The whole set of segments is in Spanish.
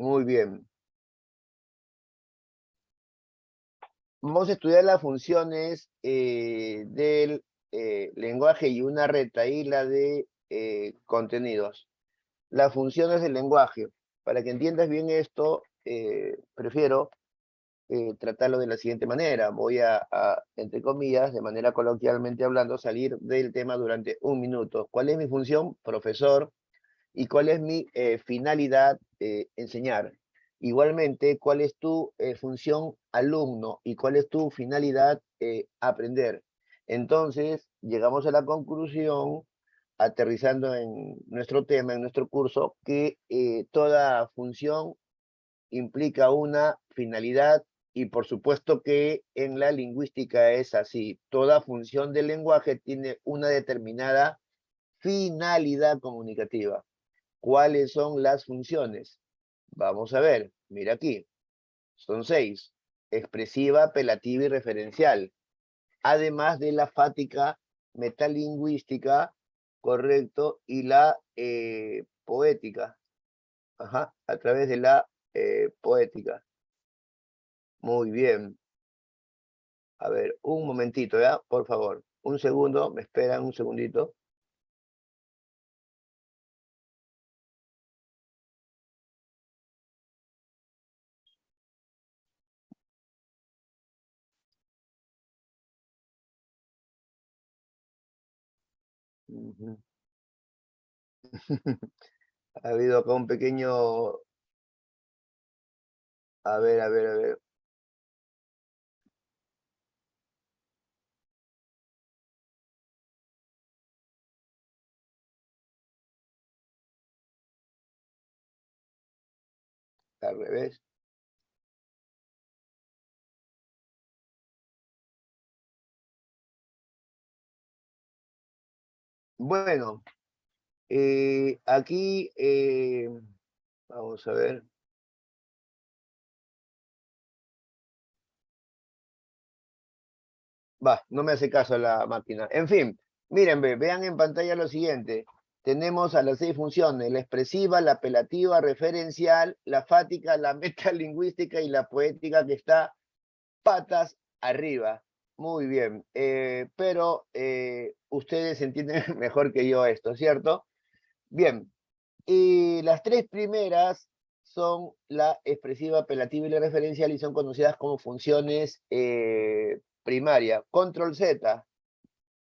Muy bien. Vamos a estudiar las funciones del lenguaje y una retahíla de contenidos. Las funciones del lenguaje. Para que entiendas bien esto, prefiero tratarlo de la siguiente manera. Voy entre comillas, de manera coloquialmente hablando, salir del tema durante un minuto. ¿Cuál es mi función? Profesor. ¿Y cuál es mi finalidad? Enseñar. Igualmente, ¿cuál es tu función? Alumno. ¿Y cuál es tu finalidad? Aprender. Entonces, llegamos a la conclusión, aterrizando en nuestro tema, en nuestro curso, que toda función implica una finalidad y por supuesto que en la lingüística es así. Toda función del lenguaje tiene una determinada finalidad comunicativa. ¿Cuáles son las funciones? Vamos a ver, mira aquí. Son 6. Expresiva, apelativa y referencial. Además de la fática metalingüística, correcto, y la poética. Ajá, a través de la poética. Muy bien. A ver, un momentito, ¿ya? Por favor. Un segundo, me esperan un segundito. Ujú. Ha habido acá un pequeño... A ver, a ver, a ver. Al revés. Bueno, aquí vamos a ver. Va, no me hace caso la máquina. En fin, miren, vean en pantalla lo siguiente. Tenemos a las 6 funciones: la expresiva, la apelativa, referencial, la fática, la metalingüística y la poética, que está patas arriba. Muy bien, pero ustedes entienden mejor que yo esto, ¿cierto? Bien, y las 3 primeras son la expresiva, apelativa y la referencial y son conocidas como funciones primarias. Control Z,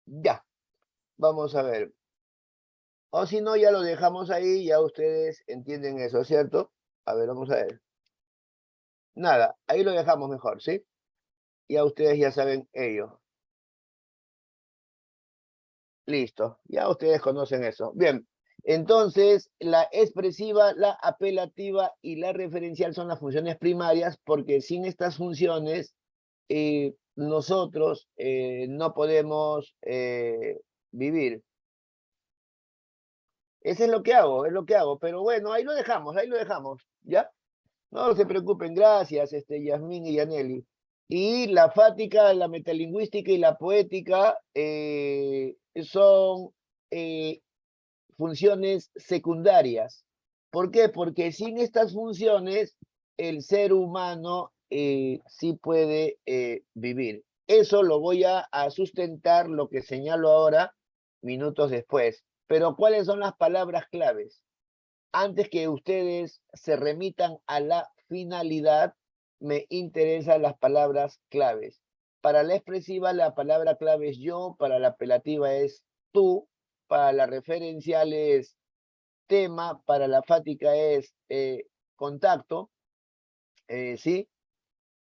ya, vamos a ver. O si no, ya lo dejamos ahí, ya ustedes entienden eso, ¿cierto? A ver, vamos a ver. Nada, ahí lo dejamos mejor, ¿sí? Ya ustedes ya saben ello. Listo, ya ustedes conocen eso. Bien, entonces la expresiva, la apelativa y la referencial son las funciones primarias, porque sin estas funciones nosotros no podemos vivir. Eso es lo que hago, es lo que hago. Pero bueno, ahí lo dejamos, ¿ya? No se preocupen, gracias, Yasmín y Yaneli. Y la fática, la metalingüística y la poética son funciones secundarias. ¿Por qué? Porque sin estas funciones el ser humano sí puede vivir. Eso lo voy a sustentar, lo que señalo ahora, minutos después. Pero ¿cuáles son las palabras claves? Antes que ustedes se remitan a la finalidad, me interesan las palabras claves. Para la expresiva, la palabra clave es yo, para la apelativa es tú, para la referencial es tema, para la fática es contacto, ¿sí?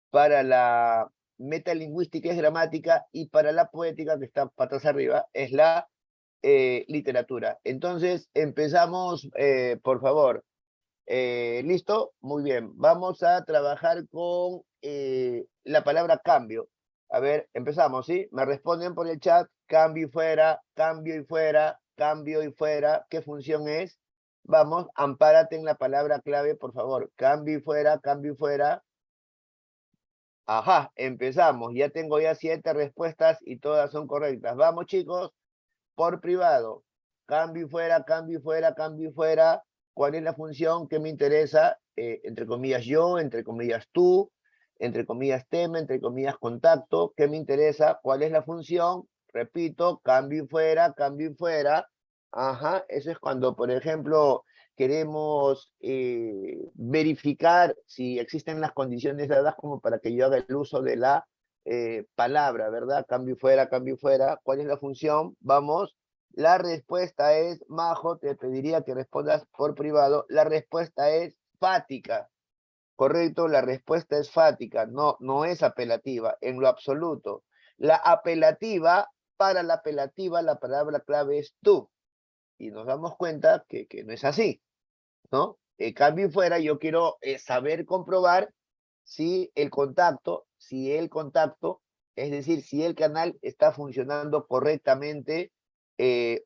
Para la metalingüística es gramática y para la poética, que está patas arriba, es la literatura. Entonces, empezamos, por favor. ¿Listo? Muy bien. Vamos a trabajar con la palabra cambio. A ver, empezamos, ¿sí? Me responden por el chat: cambio y fuera, cambio y fuera, cambio y fuera. ¿Qué función es? Vamos, ampárate en la palabra clave, por favor. Cambio y fuera, cambio y fuera. Ajá, empezamos. Ya tengo 7 respuestas y todas son correctas. Vamos, chicos, por privado. Cambio y fuera, cambio y fuera, cambio y fuera. ¿Cuál es la función que me interesa? Entre comillas yo, entre comillas tú, entre comillas tema, entre comillas contacto. ¿Qué me interesa? ¿Cuál es la función? Repito, cambio y fuera, cambio y fuera. Ajá, eso es cuando, por ejemplo, queremos verificar si existen las condiciones dadas como para que yo haga el uso de la palabra, ¿verdad? Cambio y fuera, cambio y fuera. ¿Cuál es la función? Vamos. La respuesta es, Majo, te pediría que respondas por privado. La respuesta es fática. Correcto, la respuesta es fática, no es apelativa, en lo absoluto. La apelativa, para la apelativa, la palabra clave es tú. Y nos damos cuenta que no es así, ¿no? Cambio y fuera, yo quiero saber comprobar si el contacto, es decir, si el canal está funcionando correctamente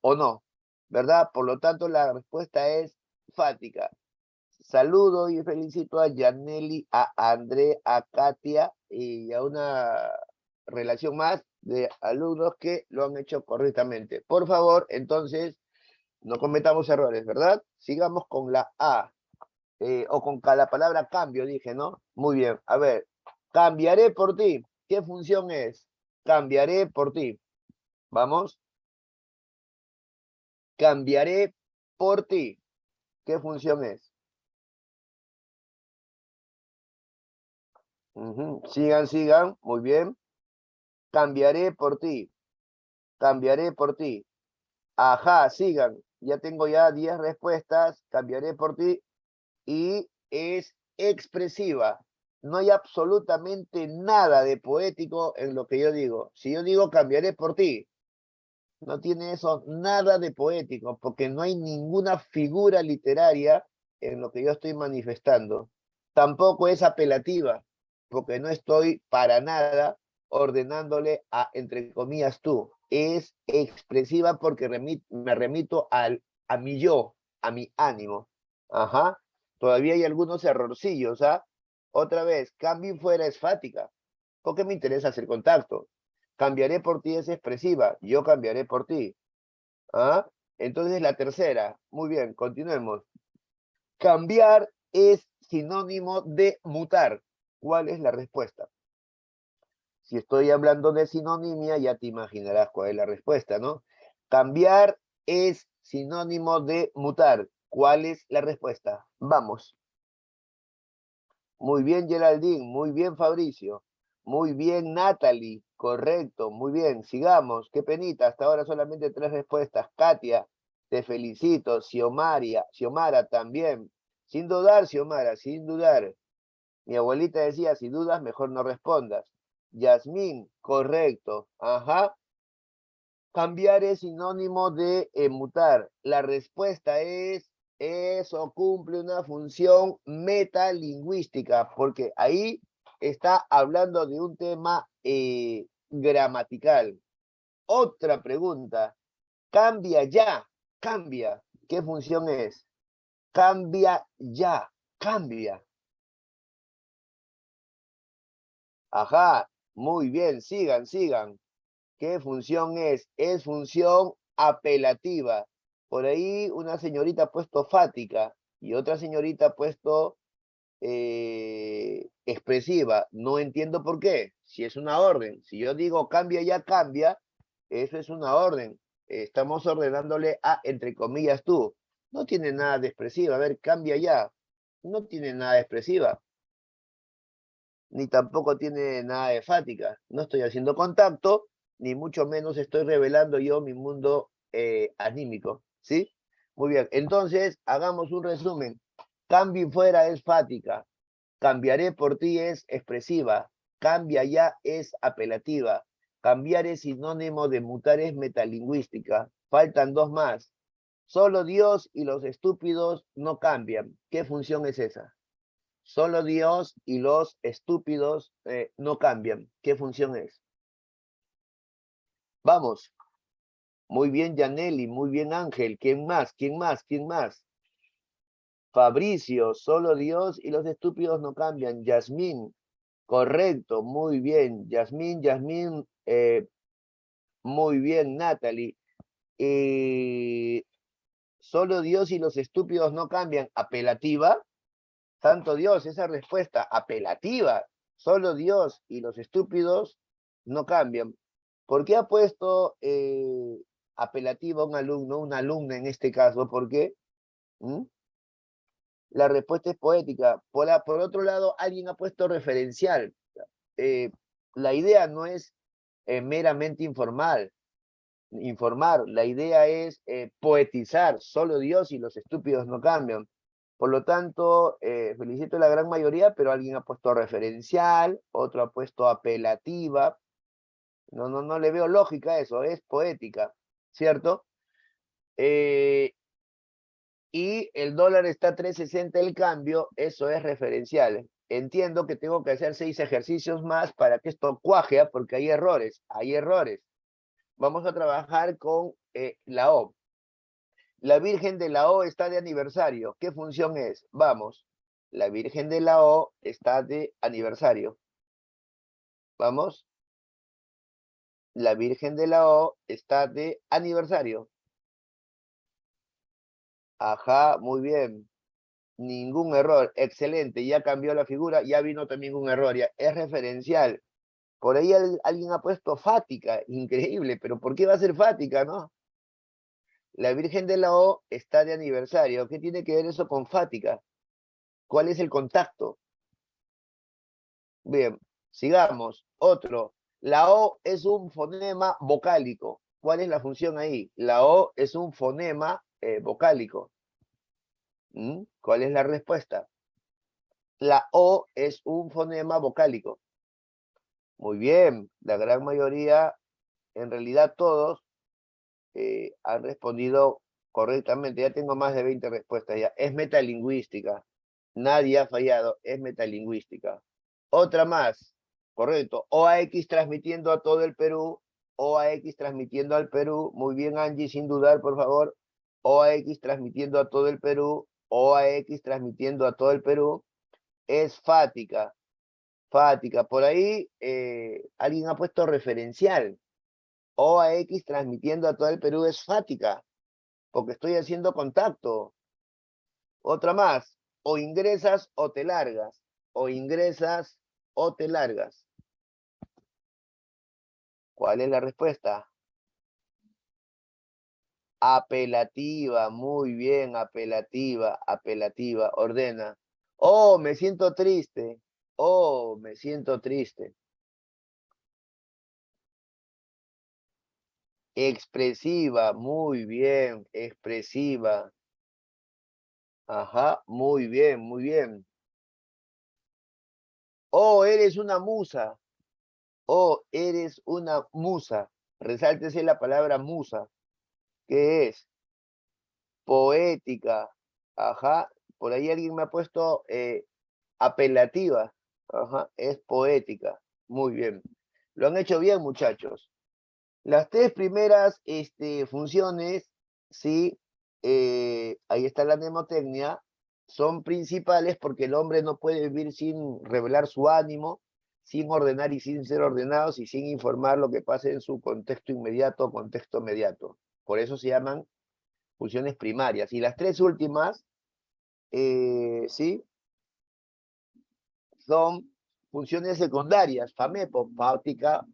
o no, ¿verdad? Por lo tanto, la respuesta es fática. Saludo y felicito a Yaneli, a André, a Katia y a una relación más de alumnos que lo han hecho correctamente. Por favor, entonces, no cometamos errores, ¿verdad? Sigamos con la A, o con la palabra cambio, dije, ¿no? Muy bien, a ver, cambiaré por ti. ¿Qué función es? Cambiaré por ti. Vamos. Cambiaré por ti. ¿Qué función es? Sigan, sigan. Muy bien. Cambiaré por ti. Cambiaré por ti. Ajá, sigan. Ya tengo ya 10 respuestas. Cambiaré por ti. Y es expresiva. No hay absolutamente nada de poético en lo que yo digo. Si yo digo cambiaré por ti, no tiene eso nada de poético, porque no hay ninguna figura literaria en lo que yo estoy manifestando. Tampoco es apelativa, porque no estoy para nada ordenándole a, entre comillas, tú. Es expresiva porque me remito a mi yo, a mi ánimo. Ajá. Todavía hay algunos errorcillos, ¿ah? Otra vez, cambio y fuera es fática. ¿Por qué me interesa hacer contacto? Cambiaré por ti es expresiva. Yo cambiaré por ti. ¿Ah? Entonces la tercera. Muy bien, continuemos. Cambiar es sinónimo de mutar. ¿Cuál es la respuesta? Si estoy hablando de sinonimia, ya te imaginarás cuál es la respuesta, ¿no? Cambiar es sinónimo de mutar. ¿Cuál es la respuesta? Vamos. Muy bien, Geraldine. Muy bien, Fabricio. Muy bien, Natalie. Correcto. Muy bien. Sigamos. Qué penita. Hasta ahora solamente 3 respuestas. Katia, te felicito. Xiomara también. Sin dudar, Xiomara, sin dudar. Mi abuelita decía, si dudas, mejor no respondas. Yasmín, correcto. Ajá. Cambiar es sinónimo de mutar. La respuesta es, eso cumple una función metalingüística, porque ahí está hablando de un tema gramatical. Otra pregunta, cambia ya, cambia. ¿Qué función es? Cambia ya, cambia. Ajá, muy bien, sigan, sigan. ¿Qué función es? Es función apelativa. Por ahí una señorita ha puesto fática y otra señorita ha puesto expresiva. No entiendo por qué. Si es una orden. Si yo digo cambia ya cambia, eso es una orden. Estamos ordenándole a, entre comillas, tú. No tiene nada de expresiva. A ver, cambia ya. No tiene nada de expresiva. Ni tampoco tiene nada de fática. No estoy haciendo contacto, ni mucho menos estoy revelando yo mi mundo anímico, ¿sí? Muy bien, entonces hagamos un resumen. Cambio y fuera es fática, cambiaré por ti es expresiva, cambia ya es apelativa, cambiar es sinónimo de mutar es metalingüística. Faltan 2 más. Solo Dios y los estúpidos no cambian. ¿Qué función es esa? Solo Dios y los estúpidos no cambian. ¿Qué función es? Vamos. Muy bien, Yaneli. Muy bien, Ángel. ¿Quién más? ¿Quién más? ¿Quién más? Fabricio. Solo Dios y los estúpidos no cambian. Yasmín. Correcto. Muy bien. Yasmín, Yasmín. Muy bien, Natalie. Solo Dios y los estúpidos no cambian. Apelativa. Santo Dios, esa respuesta apelativa. Solo Dios y los estúpidos no cambian. ¿Por qué ha puesto apelativa un alumno, una alumna en este caso? ¿Por qué? ¿Mm? La respuesta es poética. Por otro lado, alguien ha puesto referencial. La idea no es meramente informar. La idea es poetizar. Solo Dios y los estúpidos no cambian. Por lo tanto, felicito a la gran mayoría, pero alguien ha puesto referencial, otro ha puesto apelativa. No le veo lógica a eso, es poética, ¿cierto? Y el dólar está a 3.60 el cambio, eso es referencial. Entiendo que tengo que hacer 6 ejercicios más para que esto cuaje, porque hay errores, hay errores. Vamos a trabajar con la O. La Virgen de la O está de aniversario. ¿Qué función es? Vamos. La Virgen de la O está de aniversario. Vamos. La Virgen de la O está de aniversario. Ajá, muy bien. Ningún error. Excelente. Ya cambió la figura. Ya vino también un error. Ya es referencial. Por ahí alguien ha puesto fática. Increíble. Pero ¿por qué va a ser fática, no? La Virgen de la O está de aniversario. ¿Qué tiene que ver eso con fática? ¿Cuál es el contacto? Bien, sigamos. Otro. La O es un fonema vocálico. ¿Cuál es la función ahí? La O es un fonema vocálico. ¿Cuál es la respuesta? La O es un fonema vocálico. Muy bien, la gran mayoría, en realidad todos, han respondido correctamente. Ya tengo más de 20 respuestas ya. Es metalingüística. Nadie ha fallado, es metalingüística. Otra más, correcto. OAX transmitiendo a todo el Perú. OAX transmitiendo al Perú. Muy bien, Angie, sin dudar, por favor. OAX transmitiendo a todo el Perú. OAX transmitiendo a todo el Perú. Es fática. Fática. Por ahí alguien ha puesto referencial. OAX transmitiendo a todo el Perú es fática. Porque estoy haciendo contacto. Otra más. O ingresas o te largas. O ingresas o te largas. ¿Cuál es la respuesta? Apelativa, muy bien, apelativa, apelativa, ordena. Oh, me siento triste. Oh, me siento triste. Expresiva, muy bien, expresiva. Ajá, muy bien, muy bien. Oh, eres una musa. Oh, eres una musa. Resáltese la palabra musa. ¿Qué es? Poética. Ajá. Por ahí alguien me ha puesto apelativa. Ajá. Es poética. Muy bien. Lo han hecho bien, muchachos. Las 3 primeras funciones, sí, ahí está la mnemotecnia, son principales porque el hombre no puede vivir sin revelar su ánimo, sin ordenar y sin ser ordenados y sin informar lo que pasa en su contexto inmediato o contexto mediato. Por eso se llaman funciones primarias. Y las 3 últimas, sí, son funciones secundarias, FAMEPO, fáutica,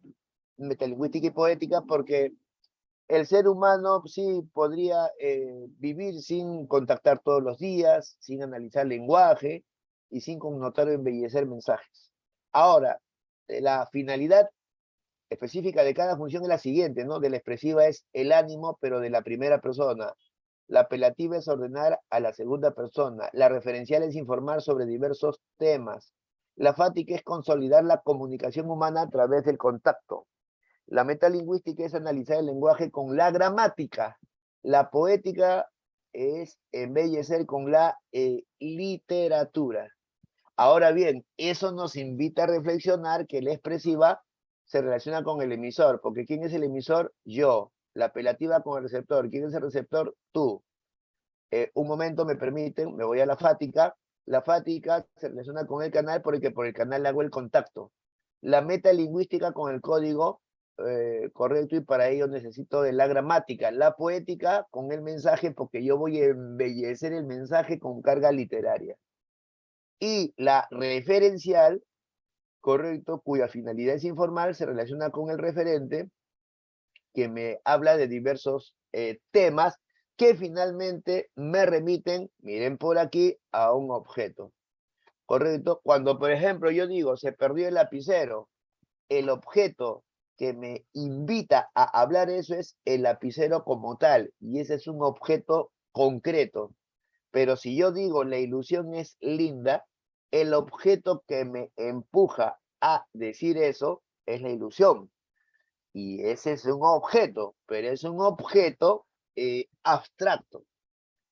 metalingüística y poética, porque el ser humano sí podría vivir sin contactar todos los días, sin analizar lenguaje y sin connotar o embellecer mensajes. Ahora, la finalidad específica de cada función es la siguiente, ¿no? De la expresiva es el ánimo, pero de la primera persona. La apelativa es ordenar a la segunda persona. La referencial es informar sobre diversos temas. La fática es consolidar la comunicación humana a través del contacto. La metalingüística es analizar el lenguaje con la gramática. La poética es embellecer con la literatura. Ahora bien, eso nos invita a reflexionar que la expresiva se relaciona con el emisor, porque ¿quién es el emisor? Yo. La apelativa con el receptor. ¿Quién es el receptor? Tú. Un momento me permiten, me voy a la fática. La fática se relaciona con el canal porque por el canal hago el contacto. La metalingüística con el código correcto, y para ello necesito de la gramática, la poética con el mensaje, porque yo voy a embellecer el mensaje con carga literaria. Y la referencial, correcto, cuya finalidad es informal, se relaciona con el referente, que me habla de diversos temas que finalmente me remiten, miren por aquí, a un objeto. ¿Correcto? Cuando, por ejemplo, yo digo, se perdió el lapicero, el objeto que me invita a hablar eso es el lapicero como tal, y ese es un objeto concreto. Pero si yo digo, la ilusión es linda, el objeto que me empuja a decir eso es la ilusión. Y ese es un objeto, pero es un objeto abstracto,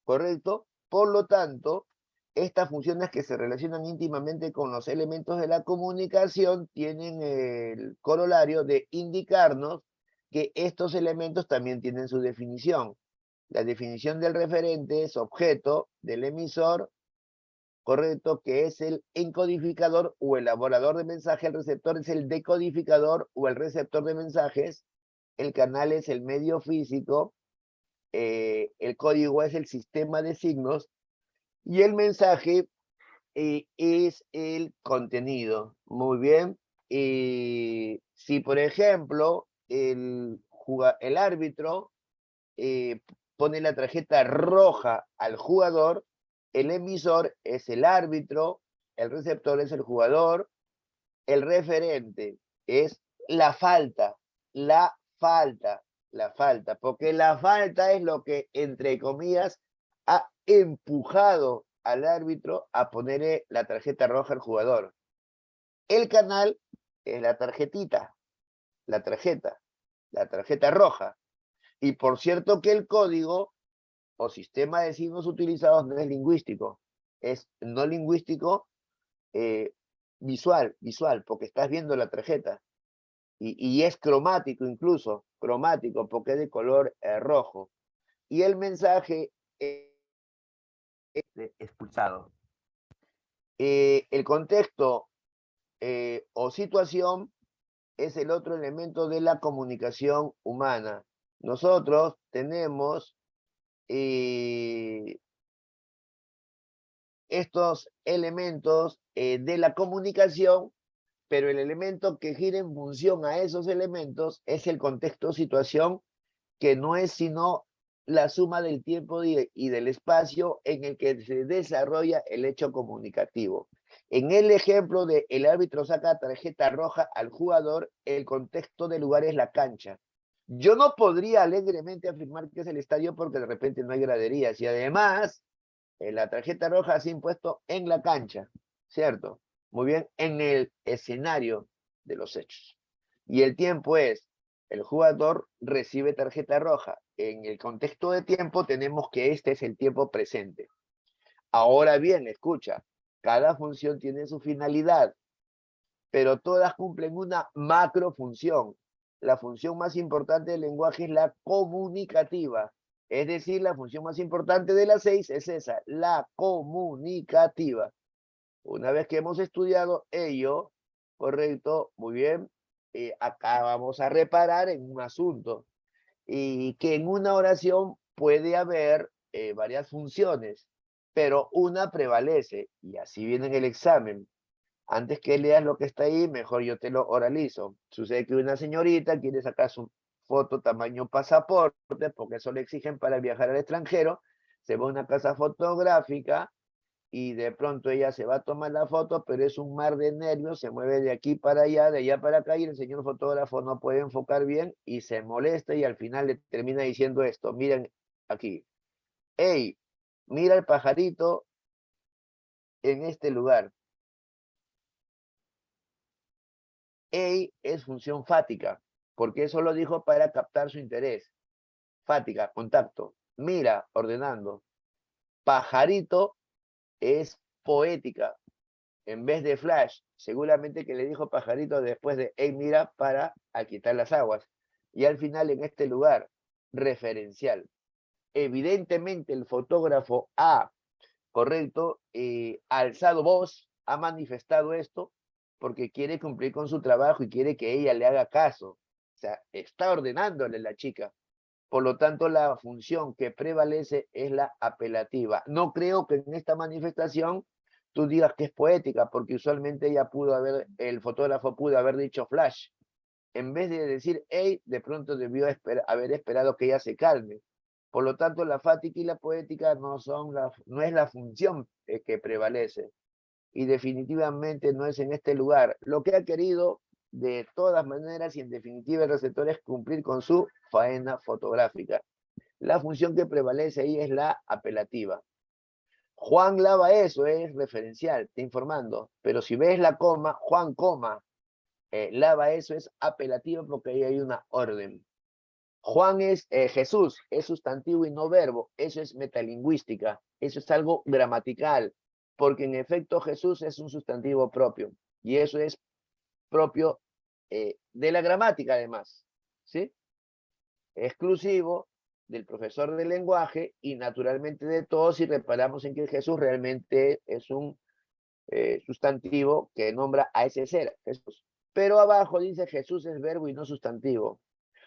¿correcto? Por lo tanto, estas funciones que se relacionan íntimamente con los elementos de la comunicación tienen el corolario de indicarnos que estos elementos también tienen su definición. La definición del referente es objeto del emisor, correcto, que es el encodificador o elaborador de mensaje. El receptor es el decodificador o el receptor de mensajes. El canal es el medio físico. El código es el sistema de signos. Y el mensaje es el contenido. Muy bien. Si, por ejemplo, el árbitro pone la tarjeta roja al jugador, el emisor es el árbitro, el receptor es el jugador, el referente es la falta, la falta, la falta, porque la falta es lo que, entre comillas, ha empujado al árbitro a ponerle la tarjeta roja al jugador. El canal es la tarjetita, la tarjeta roja. Y por cierto que el código o sistema de signos utilizados no es lingüístico, es no lingüístico, visual, porque estás viendo la tarjeta. Y es cromático incluso, cromático, porque es de color rojo. Y el mensaje es expulsado. El contexto o situación es el otro elemento de la comunicación humana. Nosotros tenemos estos elementos de la comunicación, pero el elemento que gira en función a esos elementos es el contexto o situación, que no es sino la suma del tiempo y del espacio en el que se desarrolla el hecho comunicativo. En el ejemplo de el árbitro saca tarjeta roja al jugador, el contexto del lugar es la cancha. Yo no podría alegremente afirmar que es el estadio porque de repente no hay graderías, y además la tarjeta roja se ha impuesto en la cancha, ¿cierto? Muy bien, en el escenario de los hechos. Y el tiempo es, el jugador recibe tarjeta roja. En el contexto de tiempo tenemos que este es el tiempo presente. Ahora bien, escucha, cada función tiene su finalidad, pero todas cumplen una macrofunción. La función más importante del lenguaje es la comunicativa. Es decir, la función más importante de las 6 es esa, la comunicativa. Una vez que hemos estudiado ello, correcto, muy bien, acá vamos a reparar en un asunto. Y que en una oración puede haber varias funciones, pero una prevalece, y así viene en el examen. Antes que leas lo que está ahí, mejor yo te lo oralizo. Sucede que una señorita quiere sacar su foto tamaño pasaporte, porque eso le exigen para viajar al extranjero. Se va a una casa fotográfica y de pronto ella se va a tomar la foto, pero es un mar de nervios, se mueve de aquí para allá, de allá para acá, y el señor fotógrafo no puede enfocar bien y se molesta, y al final le termina diciendo esto. Miren aquí. Hey, mira el pajarito en este lugar. Es función fática, porque eso lo dijo para captar su interés. Fática, contacto. Mira, ordenando. Pajarito es poética. En vez de flash, seguramente que le dijo pajarito después de mira, para quitar las aguas. Y al final, en este lugar, referencial. Evidentemente el fotógrafo ha, correcto, alzado voz, ha manifestado esto porque quiere cumplir con su trabajo y quiere que ella le haga caso. sea, está ordenándole la chica. Por lo tanto, la función que prevalece es la apelativa. No creo que en esta manifestación tú digas que es poética, porque usualmente ella pudo haber, el fotógrafo pudo haber dicho flash. En vez de decir hey, de pronto debió haber esperado que ella se calme. Por lo tanto, la fática y la poética no es la función que prevalece. Y definitivamente no es en este lugar. Lo que ha querido, de todas maneras y en definitiva el receptor, es cumplir con su faena fotográfica. La función que prevalece ahí es la apelativa. Juan lava eso, es referencial, está informando. Pero si ves la coma, Juan coma, lava eso es apelativo porque ahí hay una orden. Juan es Jesús, es sustantivo y no verbo. Eso es metalingüística. Eso es algo gramatical. Porque en efecto Jesús es un sustantivo propio. Y eso es propio de la gramática además. ¿Sí? Exclusivo del profesor de lenguaje y naturalmente de todos si reparamos en que Jesús realmente es un sustantivo que nombra a ese ser, Jesús. Pero abajo dice Jesús es verbo y no sustantivo.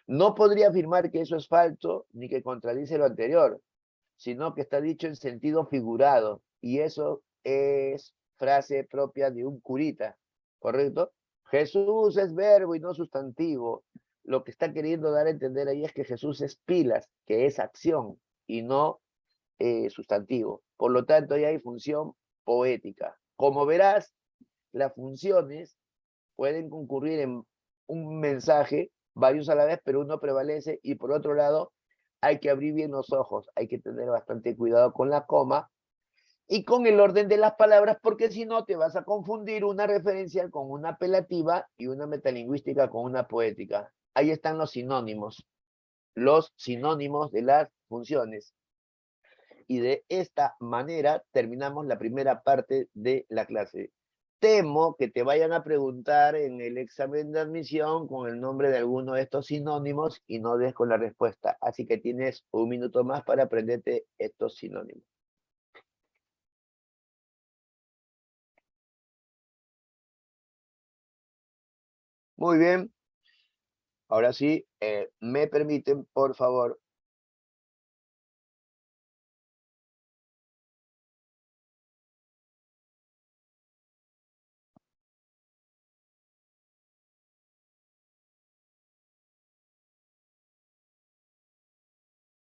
No podría afirmar que eso es falso ni que contradice lo anterior, sino que está dicho en sentido figurado, y eso es frase propia de un curita, ¿correcto? Jesús es verbo y no sustantivo. Lo que está queriendo dar a entender ahí es que Jesús es pilas, que es acción y no sustantivo. Por lo tanto, ahí hay función poética. Como verás, las funciones pueden concurrir en un mensaje, varios a la vez, pero uno prevalece, y por otro lado, hay que abrir bien los ojos, hay que tener bastante cuidado con la coma y con el orden de las palabras, porque si no te vas a confundir una referencial con una apelativa y una metalingüística con una poética. Ahí están los sinónimos de las funciones. Y de esta manera terminamos la primera parte de la clase. Temo que te vayan a preguntar en el examen de admisión con el nombre de alguno de estos sinónimos y no des con la respuesta. Así que tienes un minuto más para aprenderte estos sinónimos. Muy bien. Ahora sí, me permiten, por favor.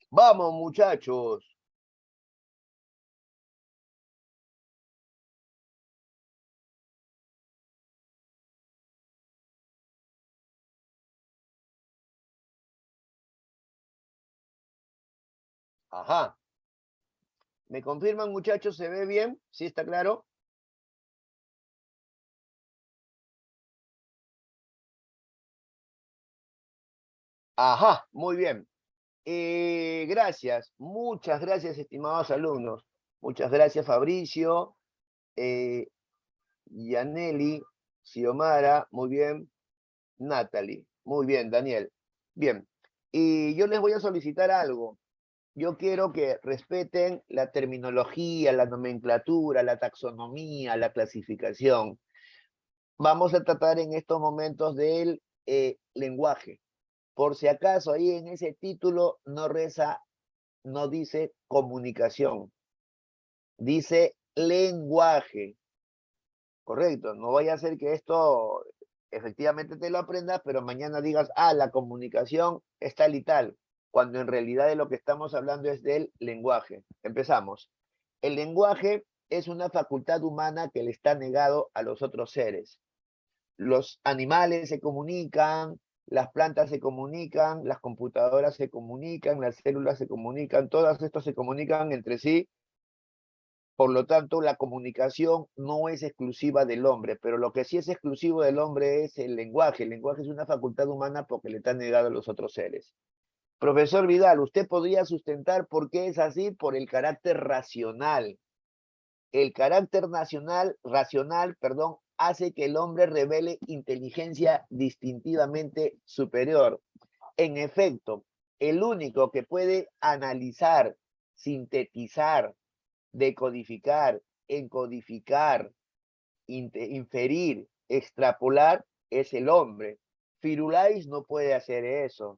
Vamos, muchachos. Ajá. ¿Me confirman, muchachos? ¿Se ve bien? ¿Sí está claro? Ajá, muy bien. Gracias, muchas gracias, estimados alumnos. Muchas gracias, Fabricio, Yaneli, Xiomara, muy bien, Natalie, muy bien, Daniel. Bien, y yo les voy a solicitar algo. Yo quiero que respeten la terminología, la nomenclatura, la taxonomía, la clasificación. Vamos a tratar en estos momentos del lenguaje. Por si acaso ahí en ese título no dice comunicación, dice lenguaje, correcto. No vaya a ser que esto efectivamente te lo aprendas, pero mañana digas, la comunicación es tal y tal, cuando en realidad de lo que estamos hablando es del lenguaje. Empezamos. El lenguaje es una facultad humana que le está negado a los otros seres. Los animales se comunican, las plantas se comunican, las computadoras se comunican, las células se comunican, todas estas se comunican entre sí. Por lo tanto, la comunicación no es exclusiva del hombre, pero lo que sí es exclusivo del hombre es el lenguaje. El lenguaje es una facultad humana porque le está negado a los otros seres. Profesor Vidal, ¿usted podría sustentar por qué es así? Por el carácter racional. El carácter racional, hace que el hombre revele inteligencia distintivamente superior. En efecto, el único que puede analizar, sintetizar, decodificar, encodificar, inferir, extrapolar, es el hombre. Firulais no puede hacer eso.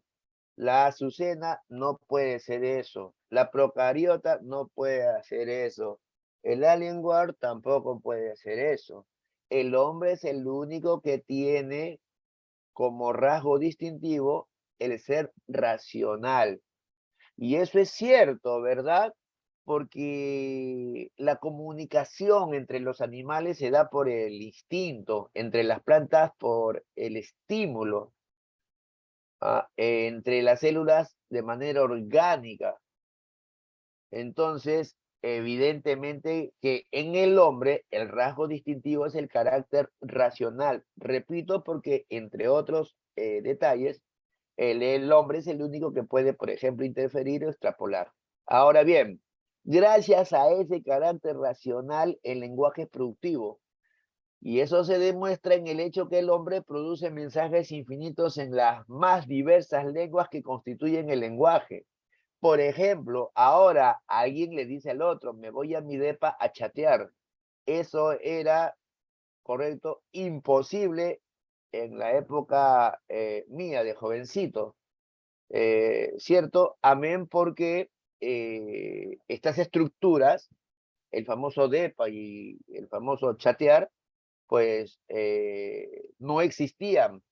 La azucena no puede hacer eso. La procariota no puede hacer eso. El alienware tampoco puede hacer eso. El hombre es el único que tiene como rasgo distintivo el ser racional. Y eso es cierto, ¿verdad? Porque la comunicación entre los animales se da por el instinto, entre las plantas por el estímulo, entre las células de manera orgánica. Entonces, evidentemente que en el hombre el rasgo distintivo es el carácter racional. Repito, porque entre otros detalles, el hombre es el único que puede, por ejemplo, interferir o extrapolar. Ahora bien, gracias a ese carácter racional, el lenguaje es productivo. Y eso se demuestra en el hecho que el hombre produce mensajes infinitos en las más diversas lenguas que constituyen el lenguaje. Por ejemplo, ahora alguien le dice al otro, me voy a mi depa a chatear. Eso era, correcto, imposible en la época mía de jovencito. ¿Cierto? Amén, porque estas estructuras, el famoso depa y el famoso chatear, pues no existían.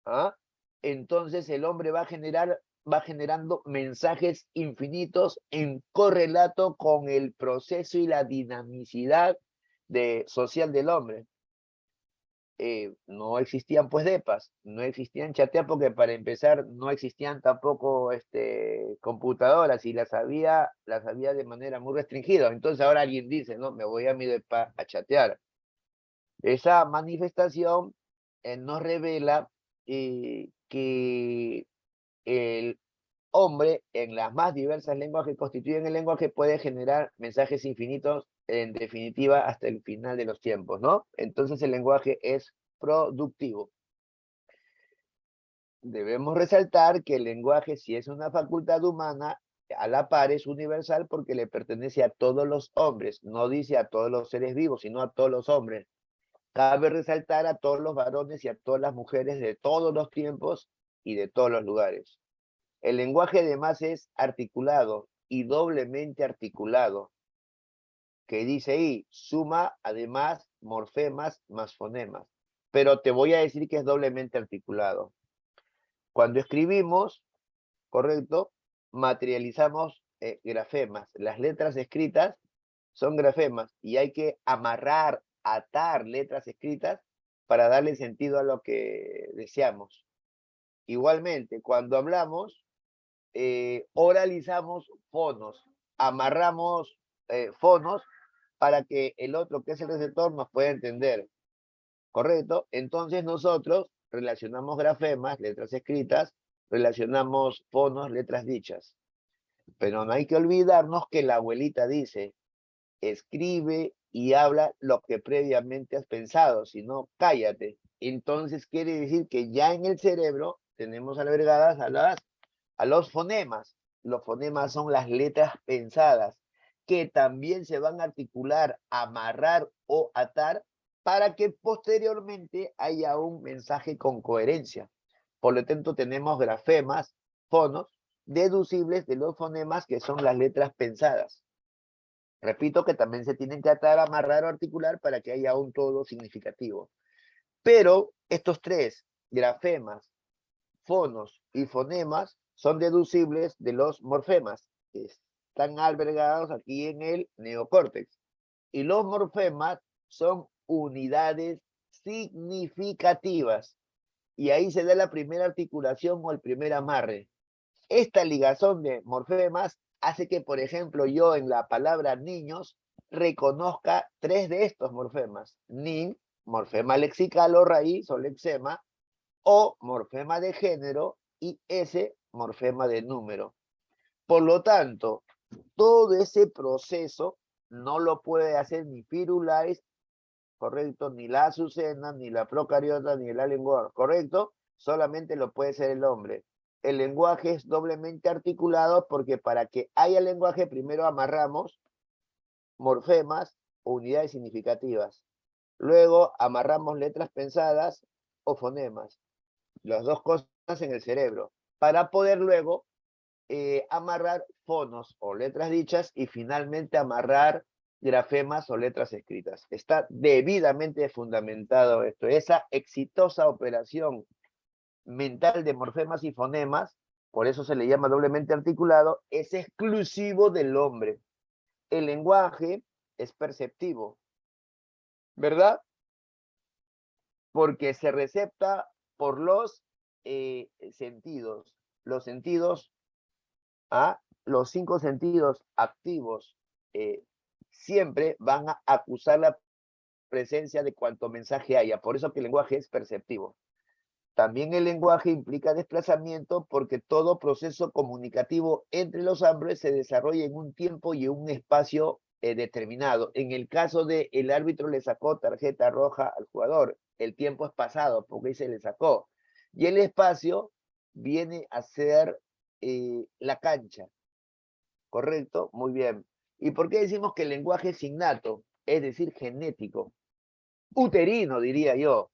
¿Ah? Entonces el hombre va generando mensajes infinitos en correlato con el proceso y la dinamicidad social del hombre. No existían pues depas, no existían chateas porque para empezar no existían tampoco computadoras y las había de manera muy restringida. Entonces ahora alguien dice, no, me voy a mi depa a chatear. Esa manifestación nos revela que el hombre en las más diversas lenguas que constituyen el lenguaje puede generar mensajes infinitos, en definitiva, hasta el final de los tiempos, ¿no? Entonces el lenguaje es productivo. Debemos resaltar que el lenguaje, si es una facultad humana, a la par es universal porque le pertenece a todos los hombres, no dice a todos los seres vivos, sino a todos los hombres. Cabe resaltar a todos los varones y a todas las mujeres de todos los tiempos y de todos los lugares. El lenguaje además es articulado y doblemente articulado, que dice ahí, suma además morfemas más fonemas. Pero te voy a decir que es doblemente articulado. Cuando escribimos, correcto, materializamos grafemas. Las letras escritas son grafemas y hay que atar letras escritas para darle sentido a lo que deseamos. Igualmente, cuando hablamos, oralizamos fonos, amarramos fonos para que el otro, que es el receptor, nos pueda entender, ¿correcto? Entonces nosotros relacionamos grafemas, letras escritas, relacionamos fonos, letras dichas. Pero no hay que olvidarnos que la abuelita dice, escribe y habla lo que previamente has pensado, si no, cállate. Entonces quiere decir que ya en el cerebro tenemos albergadas a los fonemas. Los fonemas son las letras pensadas, que también se van a articular, amarrar o atar para que posteriormente haya un mensaje con coherencia. Por lo tanto, tenemos grafemas, fonos, deducibles de los fonemas, que son las letras pensadas. Repito que también se tienen que atar, amarrar o articular para que haya un todo significativo. Pero estos tres, grafemas, fonos y fonemas, son deducibles de los morfemas, que están albergados aquí en el neocórtex. Y los morfemas son unidades significativas. Y ahí se da la primera articulación o el primer amarre. Esta ligazón de morfemas hace que, por ejemplo, yo en la palabra niños reconozca tres de estos morfemas. Nin, morfema lexical o raíz o lexema, o morfema de género, y ese morfema de número. Por lo tanto, todo ese proceso no lo puede hacer ni Firulais, correcto, ni la azucena, ni la procariota, ni el alienware, correcto, solamente lo puede ser el hombre. El lenguaje es doblemente articulado porque para que haya lenguaje primero amarramos morfemas o unidades significativas. Luego amarramos letras pensadas o fonemas. las dos cosas en el cerebro, para poder luego amarrar fonos o letras dichas y finalmente amarrar grafemas o letras escritas. Está debidamente fundamentado esto. Esa exitosa operación mental de morfemas y fonemas, por eso se le llama doblemente articulado, es exclusivo del hombre. El lenguaje es perceptivo, ¿verdad? Porque se recepta por los sentidos. Los sentidos, los 5 sentidos activos siempre van a acusar la presencia de cuanto mensaje haya. Por eso que el lenguaje es perceptivo. También el lenguaje implica desplazamiento porque todo proceso comunicativo entre los hombres se desarrolla en un tiempo y en un espacio determinado. En el caso de el árbitro le sacó tarjeta roja al jugador, el tiempo es pasado porque se le sacó. Y el espacio viene a ser la cancha, ¿correcto? Muy bien. ¿Y por qué decimos que el lenguaje es innato? Es decir, genético, uterino, diría yo.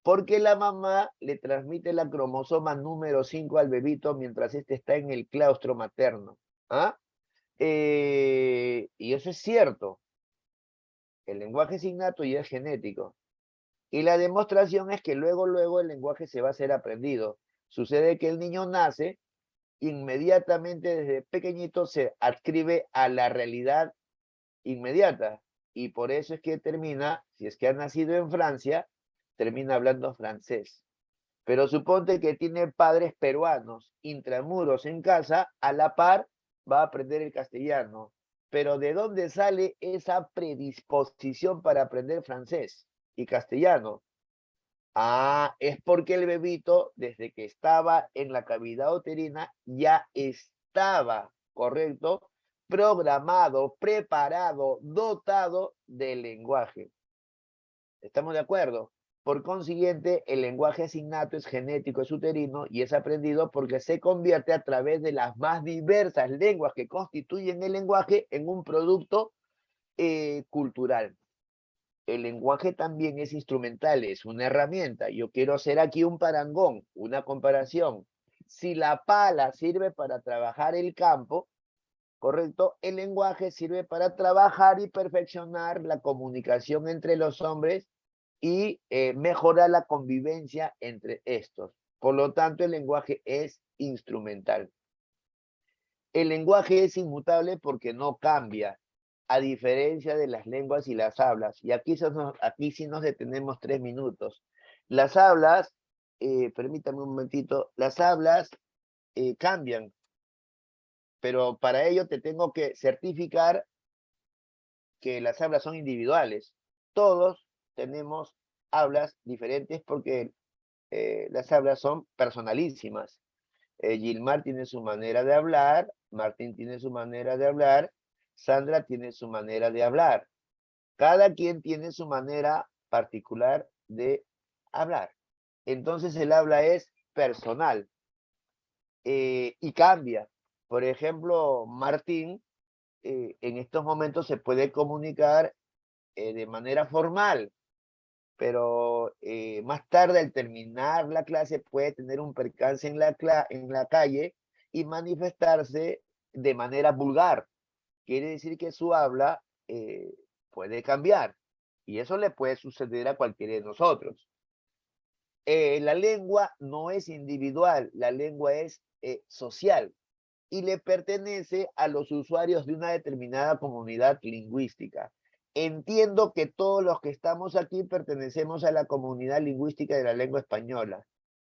Porque la mamá le transmite la cromosoma número 5 al bebito mientras este está en el claustro materno. ¿Ah? Y eso es cierto. El lenguaje es innato y es genético. Y la demostración es que luego el lenguaje se va a ser aprendido. Sucede que el niño nace, inmediatamente desde pequeñito se adscribe a la realidad inmediata. Y por eso es que termina, si es que ha nacido en Francia, termina hablando francés. Pero suponte que tiene padres peruanos, intramuros en casa, a la par va a aprender el castellano. Pero ¿de dónde sale esa predisposición para aprender francés y castellano? Es porque el bebito, desde que estaba en la cavidad uterina, ya estaba, ¿correcto? Programado, preparado, dotado del lenguaje. ¿Estamos de acuerdo? Por consiguiente, el lenguaje es innato, es genético, es uterino y es aprendido porque se convierte a través de las más diversas lenguas que constituyen el lenguaje en un producto cultural. El lenguaje también es instrumental, es una herramienta. Yo quiero hacer aquí un parangón, una comparación. Si la pala sirve para trabajar el campo, ¿correcto? El lenguaje sirve para trabajar y perfeccionar la comunicación entre los hombres y mejorar la convivencia entre estos. Por lo tanto, el lenguaje es instrumental. El lenguaje es inmutable porque no cambia, a diferencia de las lenguas y las hablas. Y aquí sí nos detenemos 3 minutos. Las hablas, permítame un momentito, las hablas cambian, pero para ello te tengo que certificar que las hablas son individuales. Todos tenemos hablas diferentes porque las hablas son personalísimas. Gilmar tiene su manera de hablar, Martín tiene su manera de hablar, Sandra tiene su manera de hablar. Cada quien tiene su manera particular de hablar. Entonces el habla es personal y cambia. Por ejemplo, Martín en estos momentos se puede comunicar de manera formal, pero más tarde al terminar la clase puede tener un percance en la calle y manifestarse de manera vulgar. Quiere decir que su habla puede cambiar y eso le puede suceder a cualquiera de nosotros. La lengua no es individual, la lengua es social y le pertenece a los usuarios de una determinada comunidad lingüística. Entiendo que todos los que estamos aquí pertenecemos a la comunidad lingüística de la lengua española.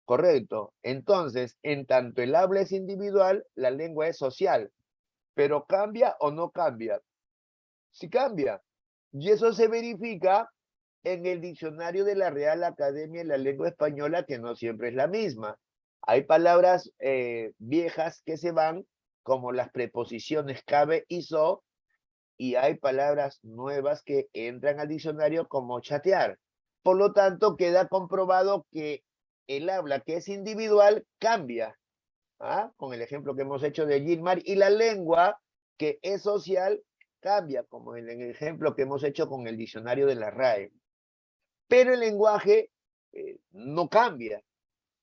Correcto. Entonces, en tanto el habla es individual, la lengua es social. Pero ¿cambia o no cambia? Sí cambia. Y eso se verifica en el diccionario de la Real Academia de la Lengua Española, que no siempre es la misma. Hay palabras viejas que se van, como las preposiciones cabe y so, y hay palabras nuevas que entran al diccionario como chatear. Por lo tanto, queda comprobado que el habla que es individual cambia, con el ejemplo que hemos hecho de Gilmar, y la lengua que es social cambia, como en el ejemplo que hemos hecho con el diccionario de la RAE. Pero el lenguaje no cambia.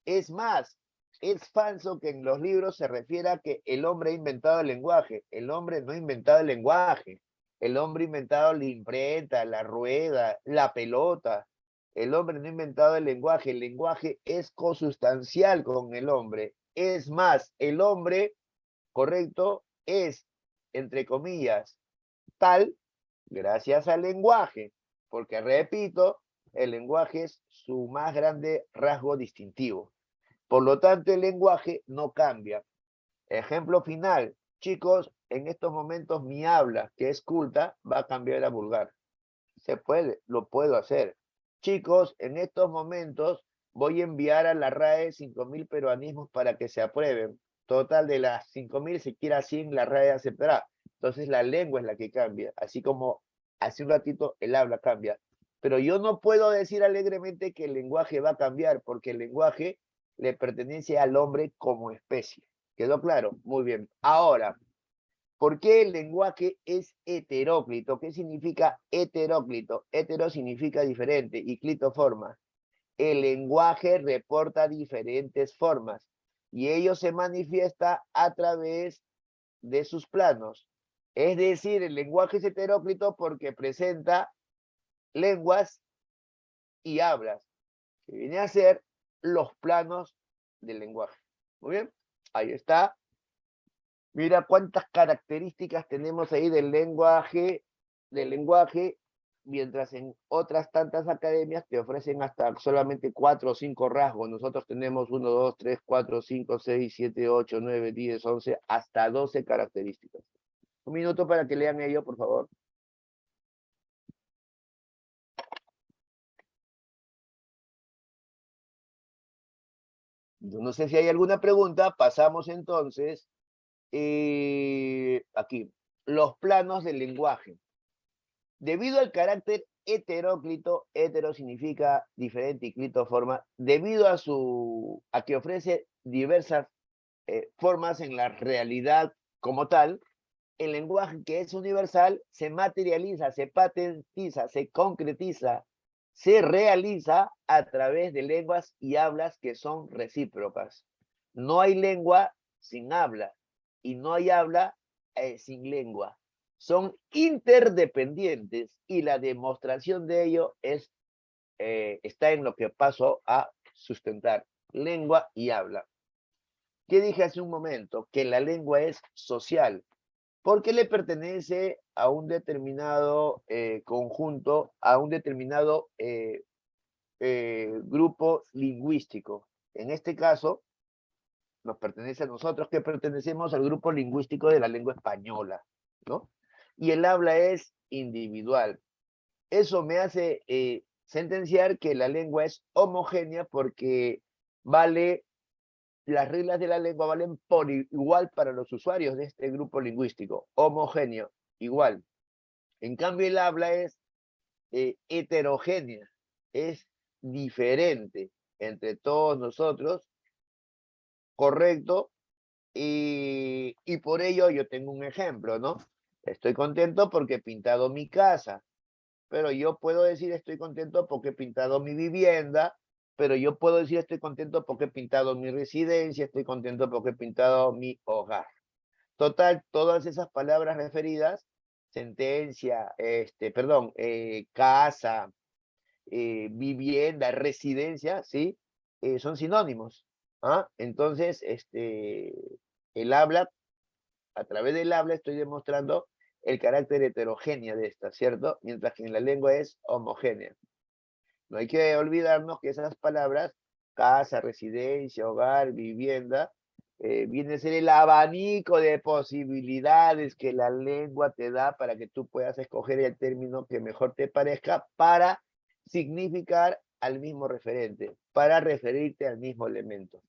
Es más, es falso que en los libros se refiera que el hombre ha inventado el lenguaje. El hombre no ha inventado el lenguaje. El hombre ha inventado la imprenta, la rueda, la pelota. El hombre no ha inventado el lenguaje. El lenguaje es consustancial con el hombre. Es más, el hombre, correcto, es, entre comillas, tal gracias al lenguaje. Porque, repito, el lenguaje es su más grande rasgo distintivo. Por lo tanto, el lenguaje no cambia. Ejemplo final. Chicos, en estos momentos mi habla, que es culta, va a cambiar a vulgar. Se puede, lo puedo hacer. Chicos, en estos momentos voy a enviar a la RAE 5.000 peruanismos para que se aprueben. Total, de las 5.000, siquiera 100 la RAE aceptará. Entonces la lengua es la que cambia. Así como hace un ratito el habla cambia. Pero yo no puedo decir alegremente que el lenguaje va a cambiar, porque el lenguaje le pertenece al hombre como especie. ¿Quedó claro? Muy bien. Ahora, ¿por qué el lenguaje es heteróclito? ¿Qué significa heteróclito? Hetero significa diferente y clito forma. El lenguaje reporta diferentes formas y ello se manifiesta a través de sus planos. Es decir, el lenguaje es heteróclito porque presenta lenguas y hablas, que viene a ser los planos del lenguaje. Muy bien, ahí está. Mira cuántas características tenemos ahí del lenguaje, mientras en otras tantas academias te ofrecen hasta solamente 4 o 5 rasgos. Nosotros tenemos 1, 2, 3, 4, 5, 6, 7, 8, 9, 10, 11, hasta 12 características. Un minuto para que lean ello, por favor. Yo no sé si hay alguna pregunta. Pasamos entonces aquí. Los planos del lenguaje. Debido al carácter heteróclito, hetero significa diferente y clito forma, debido a que ofrece diversas formas en la realidad como tal, el lenguaje que es universal se materializa, se patentiza, se concretiza, se realiza a través de lenguas y hablas que son recíprocas. No hay lengua sin habla y no hay habla sin lengua. Son interdependientes y la demostración de ello está en lo que paso a sustentar, lengua y habla. ¿Qué dije hace un momento? Que la lengua es social, porque le pertenece a un determinado conjunto, a un determinado grupo lingüístico. En este caso, nos pertenece a nosotros, que pertenecemos al grupo lingüístico de la lengua española, ¿no? Y el habla es individual. Eso me hace sentenciar que la lengua es homogénea porque las reglas de la lengua valen por igual para los usuarios de este grupo lingüístico, homogéneo, igual. En cambio, el habla es heterogénea, es diferente entre todos nosotros, correcto, y por ello yo tengo un ejemplo, ¿no? Estoy contento porque he pintado mi casa, pero yo puedo decir estoy contento porque he pintado mi vivienda, pero yo puedo decir estoy contento porque he pintado mi residencia, estoy contento porque he pintado mi hogar. Total, todas esas palabras referidas, sentencia, casa, vivienda, residencia, ¿sí? Son sinónimos. ¿Ah? Entonces, el habla, a través del habla estoy demostrando el carácter heterogéneo de esta, ¿cierto? Mientras que en la lengua es homogénea. No hay que olvidarnos que esas palabras, casa, residencia, hogar, vivienda, viene a ser el abanico de posibilidades que la lengua te da para que tú puedas escoger el término que mejor te parezca para significar al mismo referente, para referirte al mismo elemento.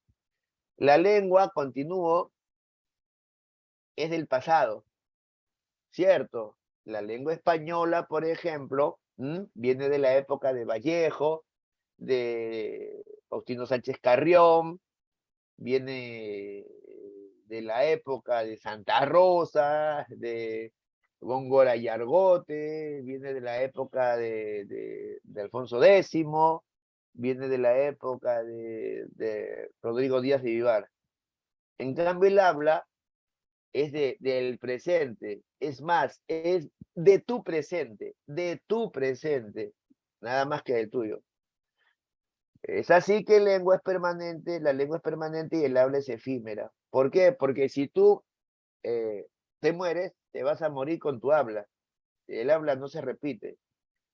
La lengua, continúo, es del pasado, ¿cierto? La lengua española, por ejemplo, viene de la época de Vallejo, de Faustino Sánchez Carrión, viene de la época de Santa Rosa, de Góngora y Argote, viene de la época de Alfonso X, viene de la época de Rodrigo Díaz de Vivar. En cambio, el habla es del presente, es más, es de tu presente, nada más que del tuyo. Es así que lengua es permanente, la lengua es permanente y el habla es efímera. ¿Por qué? Porque si tú te mueres, te vas a morir con tu habla. El habla no se repite.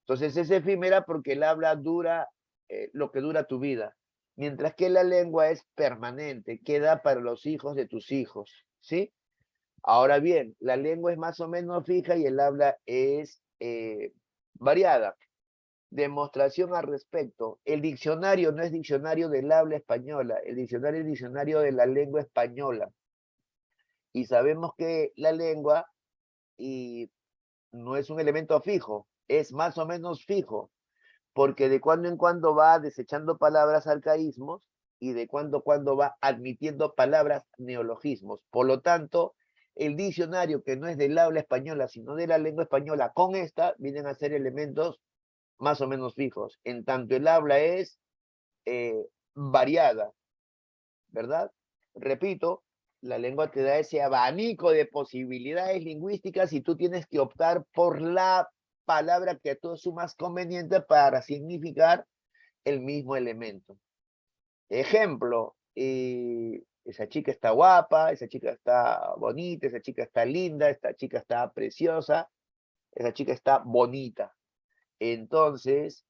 Entonces es efímera porque el habla dura lo que dura tu vida, mientras que la lengua es permanente, queda para los hijos de tus hijos, ¿sí? Ahora bien, la lengua es más o menos fija y el habla es variada. Demostración al respecto. El diccionario no es diccionario del habla española, el diccionario es diccionario de la lengua española. Y sabemos que la lengua y no es un elemento fijo, es más o menos fijo, porque de cuando en cuando va desechando palabras arcaísmos y de cuando en cuando va admitiendo palabras neologismos. Por lo tanto, el diccionario que no es del habla española, sino de la lengua española, con esta vienen a ser elementos más o menos fijos. En tanto el habla es variada, ¿verdad? Repito, la lengua te da ese abanico de posibilidades lingüísticas y tú tienes que optar por la palabra que tú sumas conveniente para significar el mismo elemento. Ejemplo, esa chica está guapa, esa chica está bonita, esa chica está linda, esta chica está preciosa, esa chica está bonita. Entonces,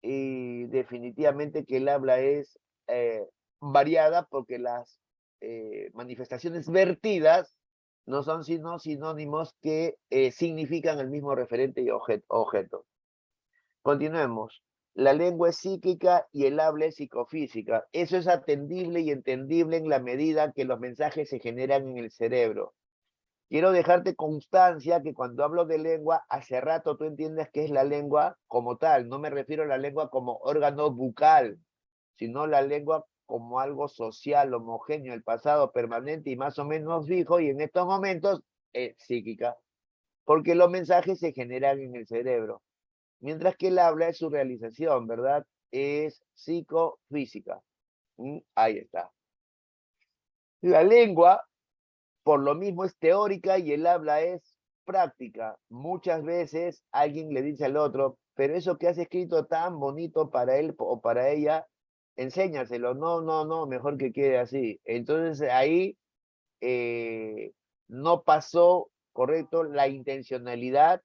definitivamente que el habla es variada porque las manifestaciones vertidas no son sino sinónimos que significan el mismo referente y objeto. Continuemos. La lengua es psíquica y el habla es psicofísica. Eso es atendible y entendible en la medida que los mensajes se generan en el cerebro. Quiero dejarte constancia que cuando hablo de lengua, hace rato tú entiendes que es la lengua como tal. No me refiero a la lengua como órgano bucal, sino la lengua como algo social, homogéneo, el pasado permanente y más o menos fijo, y en estos momentos es psíquica, porque los mensajes se generan en el cerebro. Mientras que el habla es su realización, ¿verdad? Es psicofísica. Ahí está. La lengua, por lo mismo, es teórica y el habla es práctica. Muchas veces alguien le dice al otro, pero eso que has escrito tan bonito para él o para ella, enséñaselo. No, no, no, mejor que quede así. Entonces ahí no pasó, correcto, la intencionalidad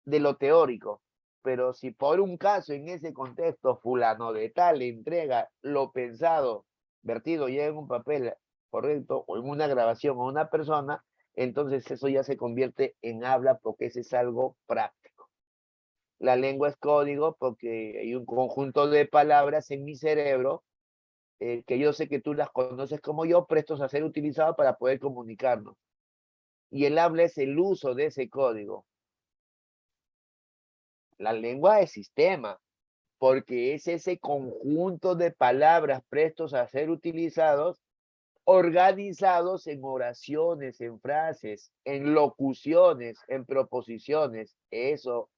de lo teórico. Pero si por un caso en ese contexto fulano de tal le entrega lo pensado, vertido ya en un papel correcto o en una grabación a una persona, entonces eso ya se convierte en habla porque ese es algo práctico. La lengua es código porque hay un conjunto de palabras en mi cerebro que yo sé que tú las conoces como yo, prestos a ser utilizados para poder comunicarnos. Y el habla es el uso de ese código. La lengua es sistema, porque es ese conjunto de palabras prestos a ser utilizados, organizados en oraciones, en frases, en locuciones, en proposiciones. Eso